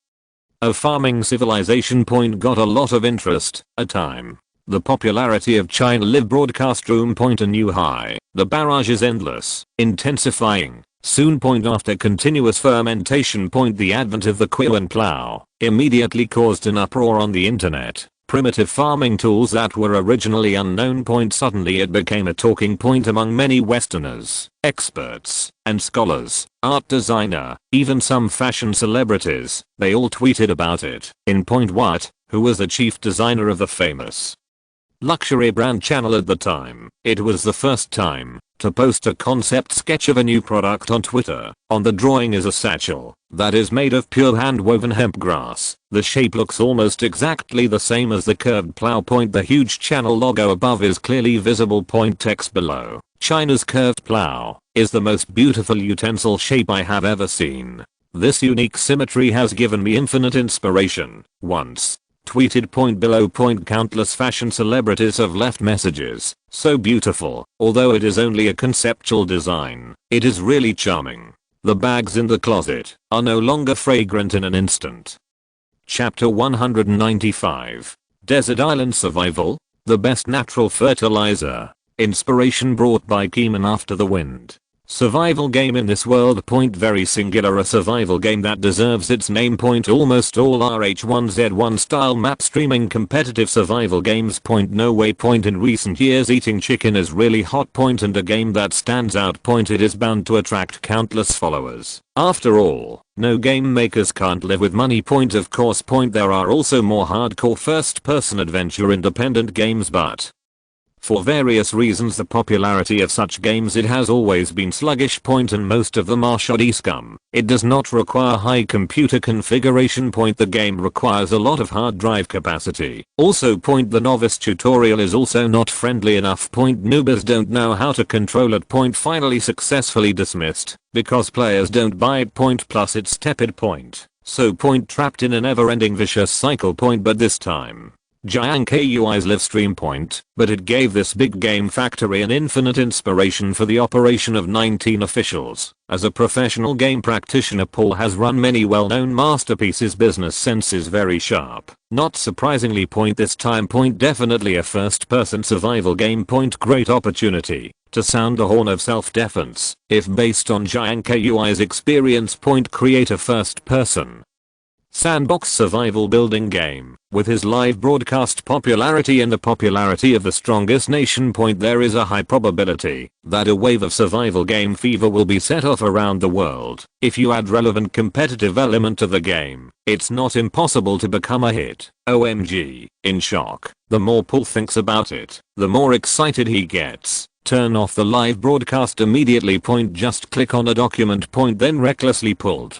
of farming civilization. Got a lot of interest, a time. The popularity of China live broadcast room. A new high. The barrage is endless, intensifying. Soon. After continuous fermentation. The advent of the Kui plow immediately caused an uproar on the internet. Primitive farming tools that were originally unknown. Suddenly it became a talking point among many Westerners, experts, and scholars, art designer, even some fashion celebrities. They all tweeted about it. In What, who was the chief designer of the famous luxury brand channel at the time, it was the first time to post a concept sketch of a new product on Twitter. On the drawing is a satchel that is made of pure hand-woven hemp grass. The shape looks almost exactly the same as the curved plow. The huge channel logo above is clearly visible. Text below. China's curved plow is the most beautiful utensil shape I have ever seen. This unique symmetry has given me infinite inspiration. Once tweeted. Below. Countless fashion celebrities have left messages. So beautiful. Although it is only a conceptual design, it is really charming. The bags in the closet are no longer fragrant in an instant. Chapter 195. Desert Island Survival. The best natural fertilizer. Inspiration brought by Keeman After the Wind. Survival game in this world. Very singular, a survival game that deserves its name. Almost all RH1Z1 style map streaming competitive survival games. No way. In recent years eating chicken is really hot. And a game that stands out. It is bound to attract countless followers. After all, no game makers can't live with money. Of course. There are also more hardcore first person adventure independent games, but for various reasons the popularity of such games, it has always been sluggish. And most of them are shoddy scum. It does not require high computer configuration. The game requires a lot of hard drive capacity. Also. The novice tutorial is also not friendly enough. Noobers don't know how to control it. Finally successfully dismissed because players don't buy it. Plus it's tepid. So. Trapped in a never-ending vicious cycle. But this time Jiang Kui's livestream. But it gave this big game factory an infinite inspiration for the operation of 19 officials. As a professional game practitioner, Paul has run many well-known masterpieces. Business sense is very sharp. Not surprisingly. This time. Definitely a first-person survival game. Great opportunity to sound the horn of self-defense. If based on Jiang Kui's experience. Create a first-person sandbox survival building game. With his live broadcast popularity and the popularity of the strongest nation. There is a high probability that a wave of survival game fever will be set off around the world. If you add relevant competitive element to the game, it's not impossible to become a hit. OMG. In shock. The more Paul thinks about it, the more excited he gets. Turn off the live broadcast immediately. Just click on a document. Then recklessly pulled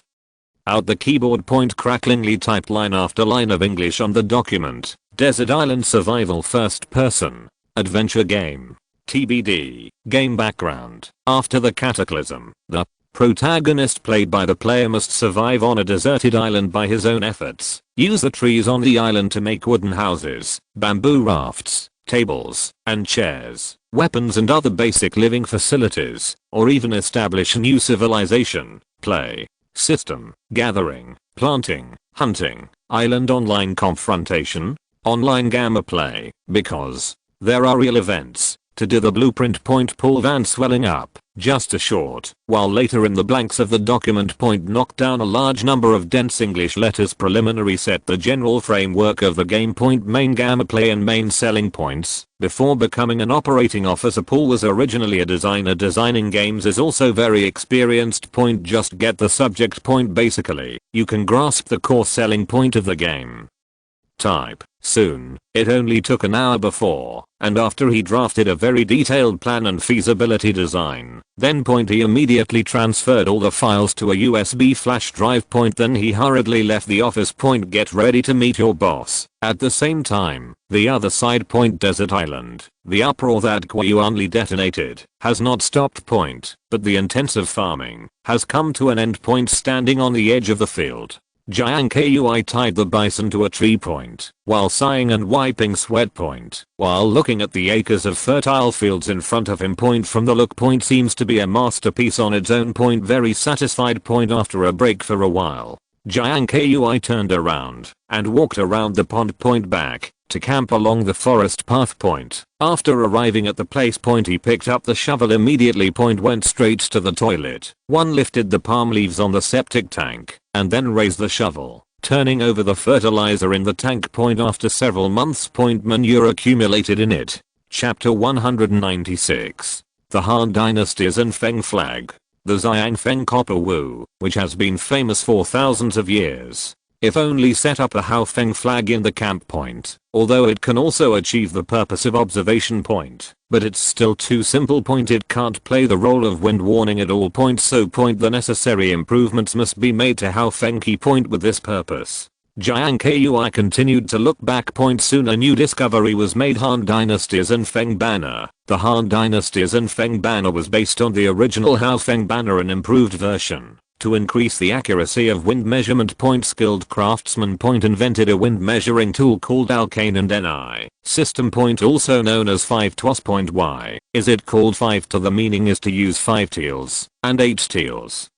out the keyboard. Cracklingly typed line after line of English on the document. Desert Island Survival First Person. Adventure Game. TBD. Game background. After the cataclysm, the protagonist played by the player must survive on a deserted island by his own efforts. Use the trees on the island to make wooden houses, bamboo rafts, tables, and chairs, weapons and other basic living facilities, or even establish a new civilization. Play. System. Gathering, planting, hunting, island online confrontation, online gamma play, because there are real events. To do the blueprint. Pulled and swelling up, just a short, while later in the blanks of the document. Knocked down a large number of dense English letters. Preliminary set the general framework of the game. Main gamma play and main selling points. Before becoming an operating officer, Paul was originally a designer. Designing games is also very experienced. Just get the subject. Basically, you can grasp the core selling point of the game. Type. Soon. It only took an hour before and after he drafted a very detailed plan and feasibility design. Then he immediately transferred all the files to a USB flash drive. Then he hurriedly left the office. Get ready to meet your boss. At the same time, the other side. Desert Island. The uproar that Kui only detonated has not stopped. But the intensive farming has come to an end. Standing on the edge of the field, Jiang Kui tied the bison to a tree. While sighing and wiping sweat. While looking at the acres of fertile fields in front of him. From the look. Seems to be a masterpiece on its own. Very satisfied. After a break for a while, Jiang Kui turned around and walked around the pond. Back to camp along the forest path. After arriving at the place. He picked up the shovel immediately. Went straight to the toilet. Lifted the palm leaves on the septic tank and then raised the shovel, turning over the fertilizer in the tank. After several months. Manure accumulated in it. Chapter 196. The Han Dynasty's and Feng Flag. The Xiang Feng Copper Wu, which has been famous for thousands of years. If only set up a Hao Feng flag in the camp. Although it can also achieve the purpose of observation. But it's still too simple. It can't play the role of wind warning at all. So the necessary improvements must be made to Hao Feng Key. With this purpose, Jiang Kui continued to look back. Soon a new discovery was made. Han Dynasty's and Feng Banner. The Han Dynasty's and Feng Banner was based on the original Hao Feng Banner, an improved version. To increase the accuracy of wind measurement. Skilled craftsman. Invented a wind measuring tool called Alkane and Ni. System. Also known as 5 TWS. Why is it called 5 to? The meaning is to use 5 tails and 8 tails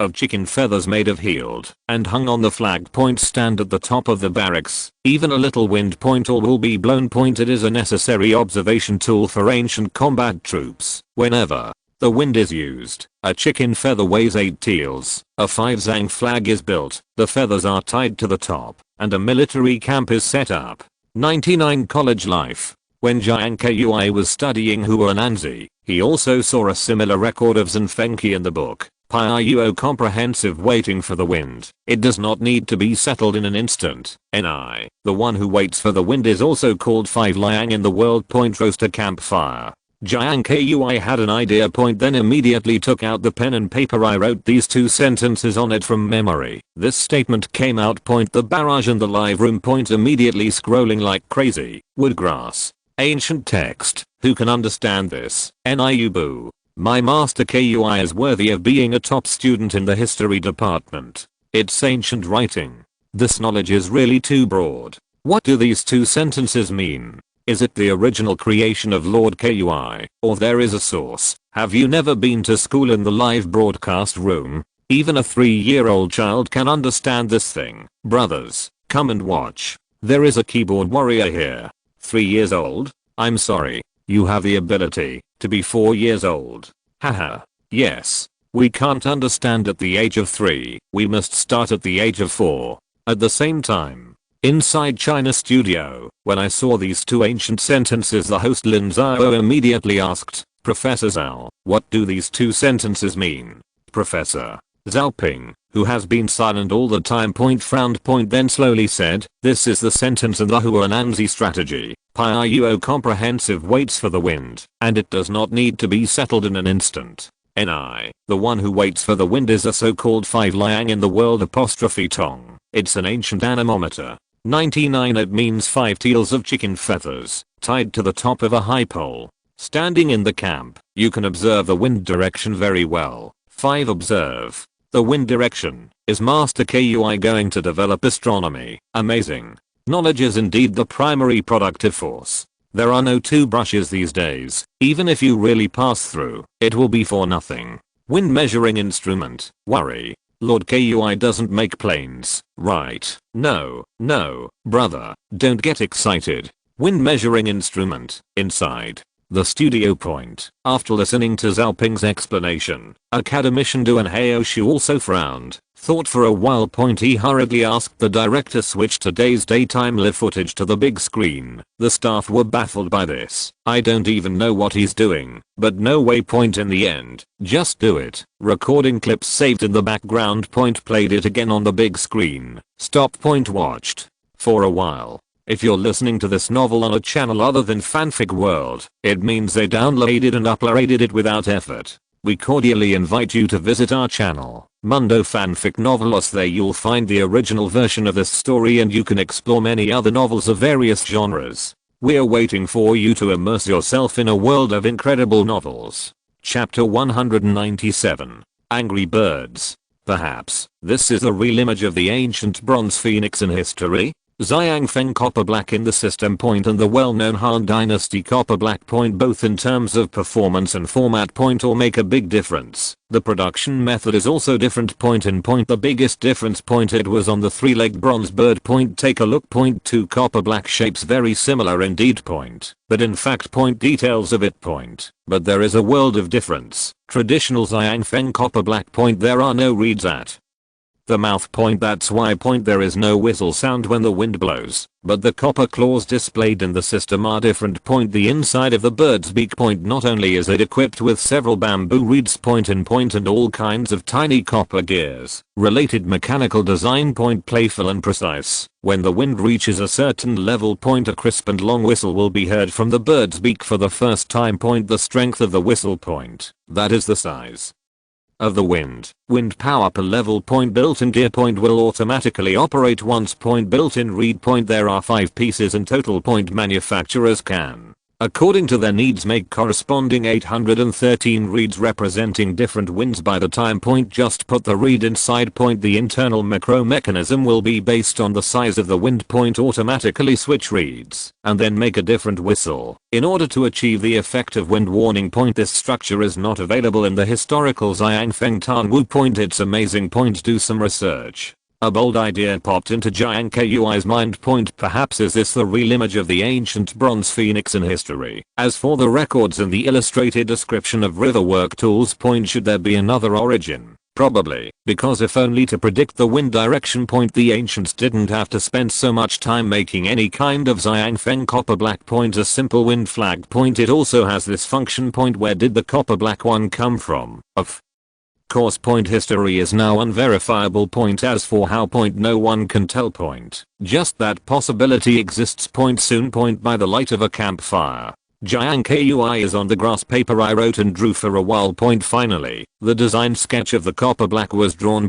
of chicken feathers made of healed and hung on the flag. Stand at the top of the barracks. Even a little wind. All will be blown. It is a necessary observation tool for ancient combat troops. Whenever the wind is used, a chicken feather weighs 8 taels. A 5 Zhang flag is built, the feathers are tied to the top, and a military camp is set up. 99 College life. When Jiang Kui was studying Huananzi, he also saw a similar record of Zanfengqi in the book, Piuo Comprehensive Waiting for the Wind. It does not need to be settled in an instant. Ni, the one who waits for the wind, is also called 5 Liang in the world. Roast a campfire. Jiang Kui had an idea. Then immediately took out the pen and paper. I wrote these 2 sentences on it from memory. This statement came out. The barrage in the live room. Immediately scrolling like crazy. Woodgrass. Ancient text. Who can understand this? Niu boo. My master Kui is worthy of being a top student in the history department. It's ancient writing. This knowledge is really too broad. What do these 2 sentences mean? Is it the original creation of Lord Kui, or there is a source? Have you never been to school in the live broadcast room? Even a 3-year-old child can understand this thing. Brothers, come and watch. There is a keyboard warrior here. 3 years old? I'm sorry, you have the ability to be 4 years old. Haha. Yes. We can't understand at the age of 3. We must start at the age of 4. At the same time, inside China studio, when I saw these 2 ancient sentences, the host Lin Zhao immediately asked, Professor Zhao, what do these 2 sentences mean? Professor Zhao Ping, who has been silent all the time. Frowned. Then slowly said, this is the sentence in the Huananzi strategy. Piuo comprehensive waits for the wind, and it does not need to be settled in an instant. Ni, the one who waits for the wind is a so-called 5 liang in the world apostrophe tong. It's an ancient anemometer. 99 it means 5 tails of chicken feathers, tied to the top of a high pole. Standing in the camp, you can observe the wind direction very well. 5 observe. The wind direction. Is Master Kui going to develop astronomy? Amazing. Knowledge is indeed the primary productive force. There are no 2 brushes these days. Even if you really pass through, it will be for nothing. Wind measuring instrument. Worry. Lord Kui doesn't make planes, right? No, brother, don't get excited. Wind measuring instrument. Inside the studio point. After listening to Xiaoping's explanation, academician Duan Haoshu also frowned, thought for a while. He hurriedly asked the director switch today's daytime live footage to the big screen. The staff were baffled by this. I don't even know what he's doing, but no way. In the end, just do it. Recording clips saved in the background. Played it again on the big screen. Stop. Watched. For a while. If you're listening to this novel on a channel other than Fanfic World, it means they downloaded and uploaded it without effort. We cordially invite you to visit our channel, Mundo Fanfic Novelos. There you'll find the original version of this story and you can explore many other novels of various genres. We're waiting for you to immerse yourself in a world of incredible novels. Chapter 197. Angry Birds. Perhaps, this is the real image of the ancient bronze phoenix in history? Xiang Feng Copper Black in the system. And the well-known Han Dynasty Copper Black. Both in terms of performance and format. Or make a big difference. The production method is also different. In the biggest difference. It was on the 3-legged bronze bird. Take a look. 2 Copper Black shapes very similar indeed. But in fact. Details of it. But there is a world of difference. Traditional Xiang Feng Copper Black. There are no reeds at the mouth. That's why. There is no whistle sound when the wind blows, but the copper claws displayed in the system are different. The inside of the bird's beak. Not only is it equipped with several bamboo reeds. And all kinds of tiny copper gears. Related mechanical design. Playful and precise. When the wind reaches a certain level. A crisp and long whistle will be heard from the bird's beak for the first time. The strength of the whistle. That is the size of the wind power per level. Built-in gear. Will automatically operate once. Built-in reed. There are 5 pieces in total. Manufacturers can, according to their needs, make corresponding 813 reeds representing different winds by the time. Just put the reed inside. The internal macro mechanism will be based on the size of the wind. Automatically switch reeds and then make a different whistle in order to achieve the effect of wind warning. This structure is not available in the historical Xiang Feng Tan Wu. It's amazing. Do some research. A bold idea popped into Jiang Kui's mind. Perhaps is this the real image of the ancient bronze phoenix in history? As for the records and the illustrated description of river work tools. Should there be another origin? Probably, because if only to predict the wind direction. The ancients didn't have to spend so much time making any kind of Xiang Feng Copper Black. A simple wind flag. It also has this function. Where did the copper black one come from? Of course. History is now unverifiable. As for how. No one can tell. Just that possibility exists. Soon. By the light of a campfire. Jiang Kui is on the grass. Paper I wrote and drew for a while. Finally, the design sketch of the copper black was drawn.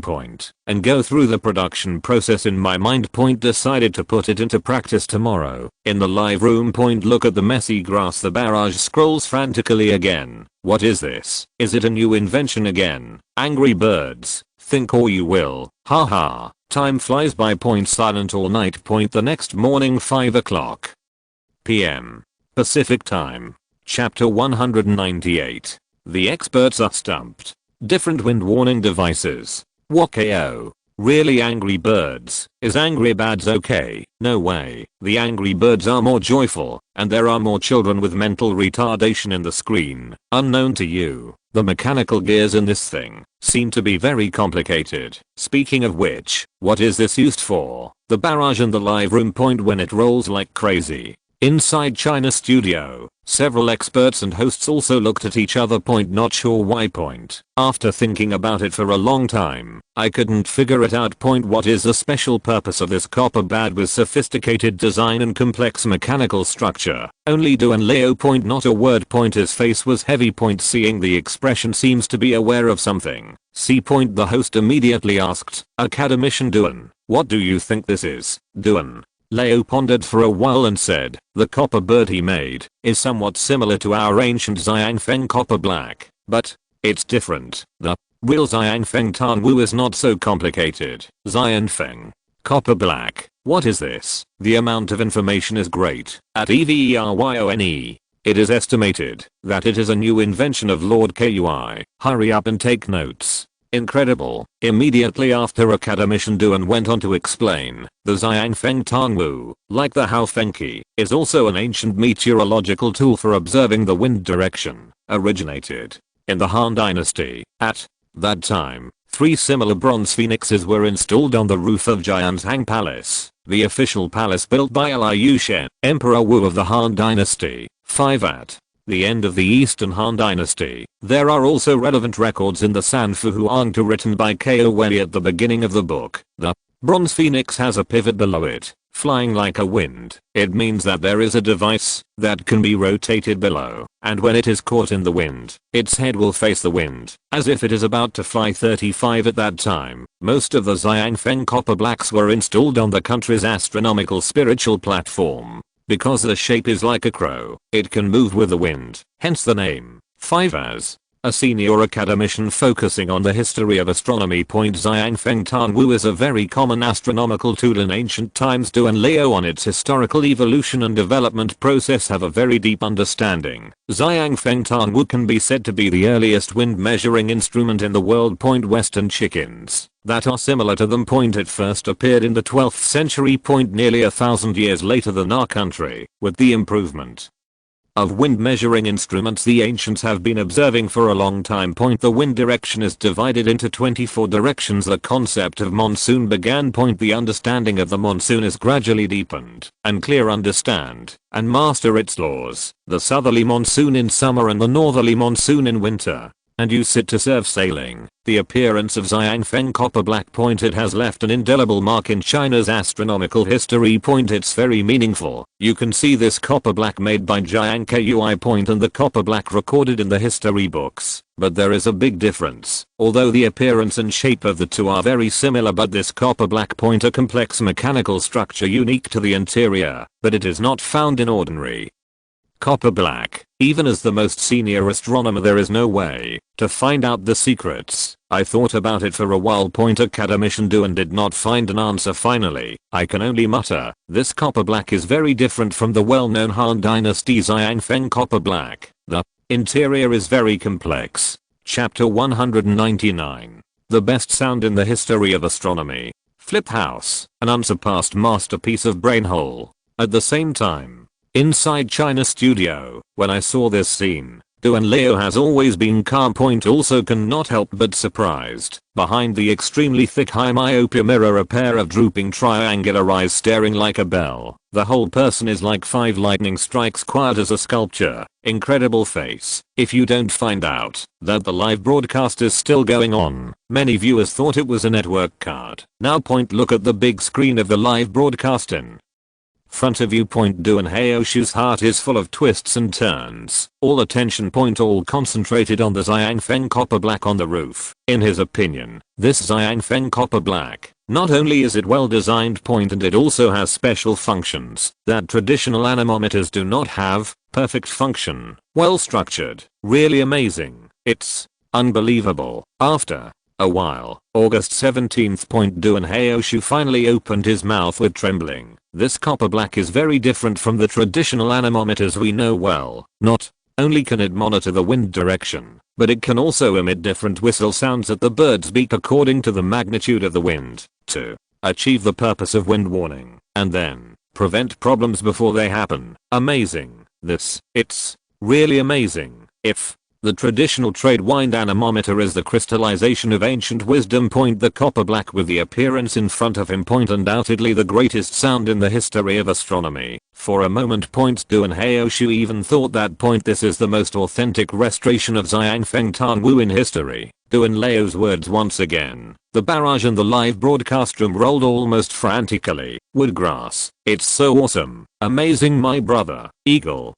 And go through the production process in my mind. Decided to put it into practice tomorrow. In the live room. Look at the messy grass. The barrage scrolls frantically again. What is this? Is it a new invention again? Angry birds. Think all you will. Haha. Time flies by. Silent all night. The next morning 5 o'clock p.m. Pacific Time. Chapter 198. The experts are stumped. Different wind warning devices. Wakao. Really angry birds? Is angry birds okay? No way. The angry birds are more joyful, and there are more children with mental retardation in the screen. Unknown to you, the mechanical gears in this thing seem to be very complicated. Speaking of which, what is this used for? The barrage in the live room. When it rolls like crazy, Inside China studio, several experts and hosts also looked at each other. Not sure why. After thinking about it for a long time, I couldn't figure it out. What is the special purpose of this copper bad with sophisticated design and complex mechanical structure? Only Do and Leo. Not a word. His face was heavy. Seeing the expression seems to be aware of something. C. The host immediately asked, Academician Duan, what do you think this is? Duan. Leo pondered for a while and said, the copper bird he made is somewhat similar to our ancient Xiangfeng copper black, but it's different. The real Xiangfeng Tanwu is not so complicated. Xiangfeng copper black. What is this? The amount of information is great. At EVERYONE. It is estimated that it is a new invention of Lord Kui. Hurry up and take notes. Incredible. Immediately after, Academician Duan went on to explain, the Xiangfeng Tanwu, like the Haofengqi, is also an ancient meteorological tool for observing the wind direction. Originated in the Han Dynasty. At that time, 3 similar bronze phoenixes were installed on the roof of Jianzhang Palace, the official palace built by Liu Shen, Emperor Wu of the Han Dynasty. 5. At the end of the Eastern Han Dynasty, there are also relevant records in the Sanfu Huangtu written by Ko Wei at the beginning of the book. The bronze phoenix has a pivot below it, flying like a wind. It means that there is a device that can be rotated below, and when it is caught in the wind, its head will face the wind, as if it is about to fly. 35. At that time, most of the Xiangfeng copper blacks were installed on the country's astronomical spiritual platform. Because the shape is like a crow, it can move with the wind, hence the name. 5. As a senior academician focusing on the history of astronomy. Xiangfeng Tanwu is a very common astronomical tool in ancient times. Du and Leo on its historical evolution and development process have a very deep understanding. Xiangfeng Tanwu can be said to be the earliest wind measuring instrument in the world. Western chickens that are similar to them. It first appeared in the 12th century. Nearly 1,000 years later than our country. With the improvement of wind measuring instruments the ancients have been observing for a long time. The wind direction is divided into 24 directions. The concept of monsoon began. The understanding of the monsoon is gradually deepened and clear. Understand and master its laws. The southerly monsoon in summer and the northerly monsoon in winter. And use it to serve sailing. The appearance of Xiangfeng copper black. It has left an indelible mark in China's astronomical history. It's very meaningful. You can see this copper black made by Jiang Kui. And the copper black recorded in the history books. But there is a big difference. Although the appearance and shape of the two are very similar, but this copper black. A complex mechanical structure unique to the interior, but it is not found in ordinary copper black. Even as the most senior astronomer, there is no way to find out the secrets. I thought about it for a while. Academician Duan did not find an answer. Finally, I can only mutter, this copper black is very different from the well-known Han Dynasty Xiangfeng copper black. The interior is very complex. Chapter 199. The best sound in the history of astronomy. Flip House, an unsurpassed masterpiece of brainhole. At the same time, inside China studio, when I saw this scene, Du and Leo has always been calm. Also cannot help but surprised. Behind the extremely thick high myopia mirror, a pair of drooping triangular eyes staring like a bell. The whole person is like 5 lightning strikes, quiet as a sculpture. Incredible face. If you don't find out that the live broadcast is still going on, many viewers thought it was a network card. Now look at the big screen of the live broadcast in front of you. Du and Haoshu's heart is full of twists and turns. All attention all concentrated on the Xiangfeng copper black on the roof. In his opinion, this Xiangfeng copper black, not only is it well designed and it also has special functions that traditional anemometers do not have. Perfect function, well structured, really amazing. It's unbelievable. After a while, August 17th. Du and Haoshu finally opened his mouth with trembling. This copper black is very different from the traditional anemometers we know well. Not only can it monitor the wind direction, but it can also emit different whistle sounds at the bird's beak according to the magnitude of the wind, to achieve the purpose of wind warning, and then prevent problems before they happen. Amazing. It's really amazing. If The traditional trade wind anemometer is the crystallization of ancient wisdom. The copper black with the appearance in front of him. Undoubtedly the greatest sound in the history of astronomy. For a moment. Du and Haoshu even thought that. This is the most authentic restoration of Xiang Feng Tan Wu in history. Du and Leo's words once again. The barrage and the live broadcast room rolled almost frantically. Woodgrass. It's so awesome. Amazing, my brother. Eagle.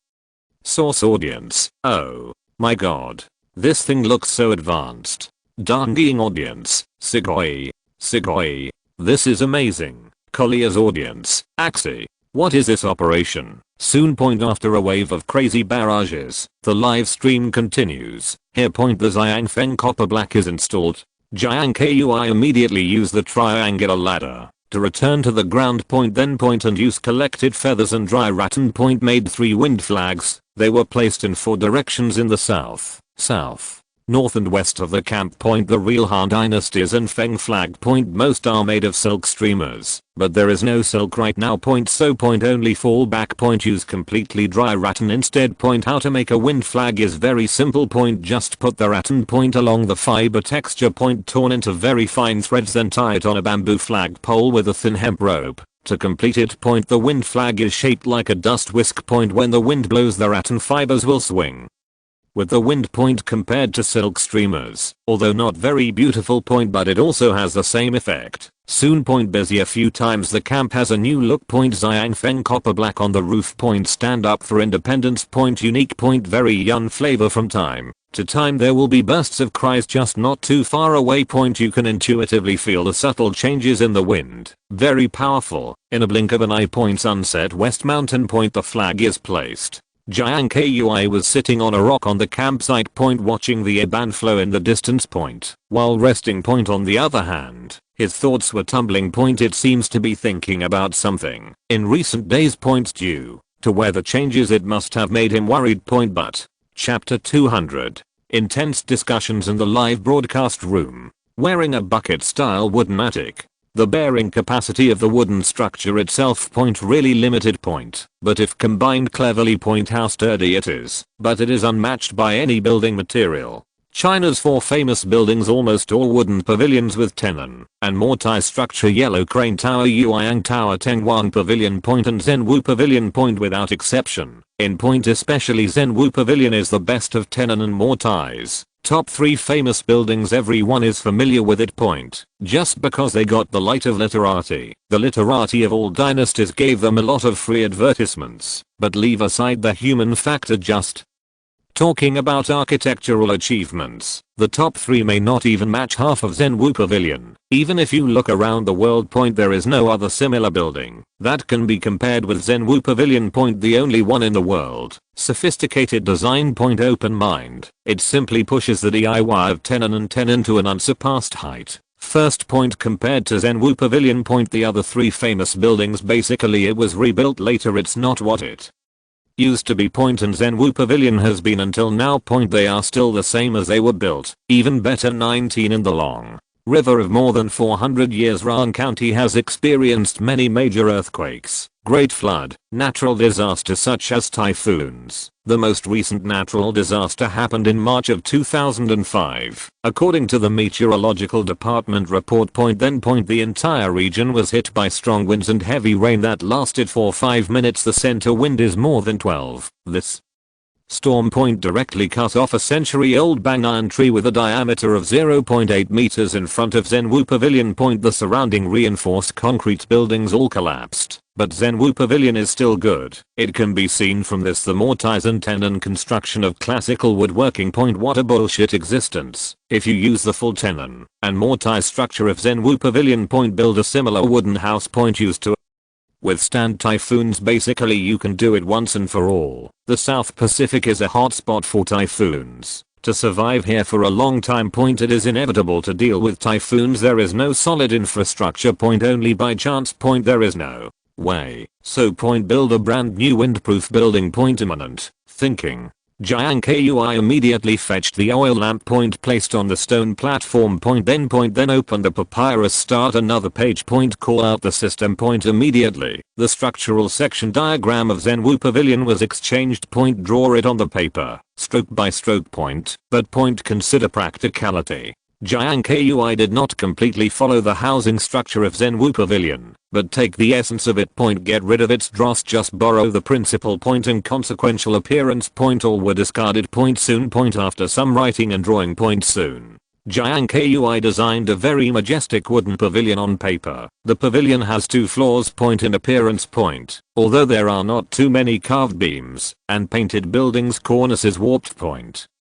Source audience. Oh my god. This thing looks so advanced. Darnging audience. Sugoi. Sugoi. This is amazing. Collier's audience. Axie. What is this operation? Soon. After a wave of crazy barrages, the live stream continues. Here. The Xiang Feng copper black is installed. Jiang Kui immediately use the triangular ladder to return to the ground. Then and use collected feathers and dry rattan. Made 3 wind flags. They were placed in 4 directions in the south, north and west of the camp. The real Han Dynasty's and Feng flag. Most are made of silk streamers, but there is no silk right now. So only fall back. Use completely dry rattan instead. How to make a wind flag is very simple. Just put the rattan along the fiber texture. Torn into very fine threads, then tie it on a bamboo flag pole with a thin hemp rope. To complete it. The wind flag is shaped like a dust whisk. When the wind blows, the rattan fibers will swing with the wind. Compared to silk streamers, although not very beautiful. But it also has the same effect. Soon. Busy a few times. The camp has a new look. Xiang Feng copper black on the roof. Stand up for independence. Unique. Very young flavor. From time to time there will be bursts of cries just not too far away. You can intuitively feel the subtle changes in the wind. Very powerful. In a blink of an eye. Sunset West Mountain. The flag is placed. Jiang Kui was sitting on a rock on the campsite. Watching the Iban flow in the distance. While resting. On the other hand, his thoughts were tumbling. It seems to be thinking about something in recent days. Due to weather changes, it must have made him worried. But Chapter 200. Intense discussions in the live broadcast room. Wearing a bucket-style wooden attic. The bearing capacity of the wooden structure itself. Really limited. But if combined cleverly. How sturdy it is. But it is unmatched by any building material. China's 4 famous buildings, almost all wooden pavilions with tenon and mortise structure. Yellow Crane Tower, Yueyang Tower, Tengwang Pavilion. And Zhenwu Pavilion. Without exception. In especially Zhenwu Pavilion is the best of tenon and mortise. Top 3 famous buildings, everyone is familiar with it. Just because they got the light of literati. The literati of all dynasties gave them a lot of free advertisements. But leave aside the human factor. Just talking about architectural achievements, the top 3 may not even match half of Zhenwu Pavilion. Even if you look around the world. There is no other similar building that can be compared with Zhenwu Pavilion. The only one in the world. Sophisticated design. Open mind. It simply pushes the DIY of tenon and tenon to an unsurpassed height. First. Compared to Zhenwu Pavilion. The other 3 famous buildings, basically it was rebuilt later. It's not what it used to be. And Zhenwu Pavilion has been until now. They are still the same as they were built. Even better. 19 in the long river of more than 400 years. Ran County has experienced many major earthquakes, great flood, natural disasters such as typhoons. The most recent natural disaster happened in March of 2005. According to the meteorological department report. The entire region was hit by strong winds and heavy rain that lasted for 5 minutes. The center wind is more than 12. This storm directly cut off a century-old banyan tree with a diameter of 0.8 meters in front of Zhenwu Pavilion. The surrounding reinforced concrete buildings all collapsed, but Zhenwu Pavilion is still good. It can be seen from this the mortise and tenon construction of classical woodworking. What a bullshit existence. If you use the full tenon and mortise structure of Zhenwu Pavilion. Build a similar wooden house. Used to withstand typhoons. Basically you can do it once and for all. The South Pacific is a hotspot for typhoons. To survive here for a long time. It is inevitable to deal with typhoons. There is no solid infrastructure. Only by chance. There is no way. So build a brand new windproof building. Imminent thinking. Jiang Kui immediately fetched the oil lamp. Placed on the stone platform. Then open the papyrus. Start another page. Call out the system. Immediately the structural section diagram of Zenwu Pavilion was exchanged. Draw it on the paper, stroke by stroke. But consider practicality. Jiang Kui did not completely follow the housing structure of Zenwu Pavilion, but take the essence of it. Get rid of its dross. Just borrow the principal. Inconsequential appearance. All were discarded. Soon. After some writing and drawing. Soon. Jiang Kui designed a very majestic wooden pavilion on paper. The pavilion has 2 floors. In appearance. Although there are not too many carved beams and painted buildings, cornice is warped.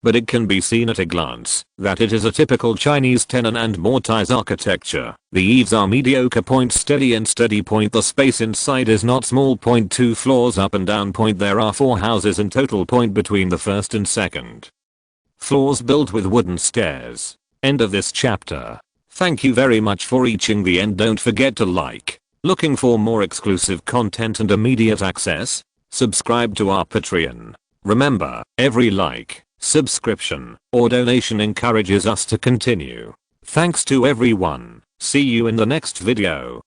But it can be seen at a glance that it is a typical Chinese tenon and mortise architecture. The eaves are mediocre. Steady and steady. The space inside is not small. 2 floors up and down. There are 4 houses in total. Between the first and second floors built with wooden stairs. End of this chapter. Thank you very much for reaching the end. Don't forget to like. Looking for more exclusive content and immediate access? Subscribe to our Patreon. Remember, every like, subscription, or donation encourages us to continue. Thanks to everyone. See you in the next video.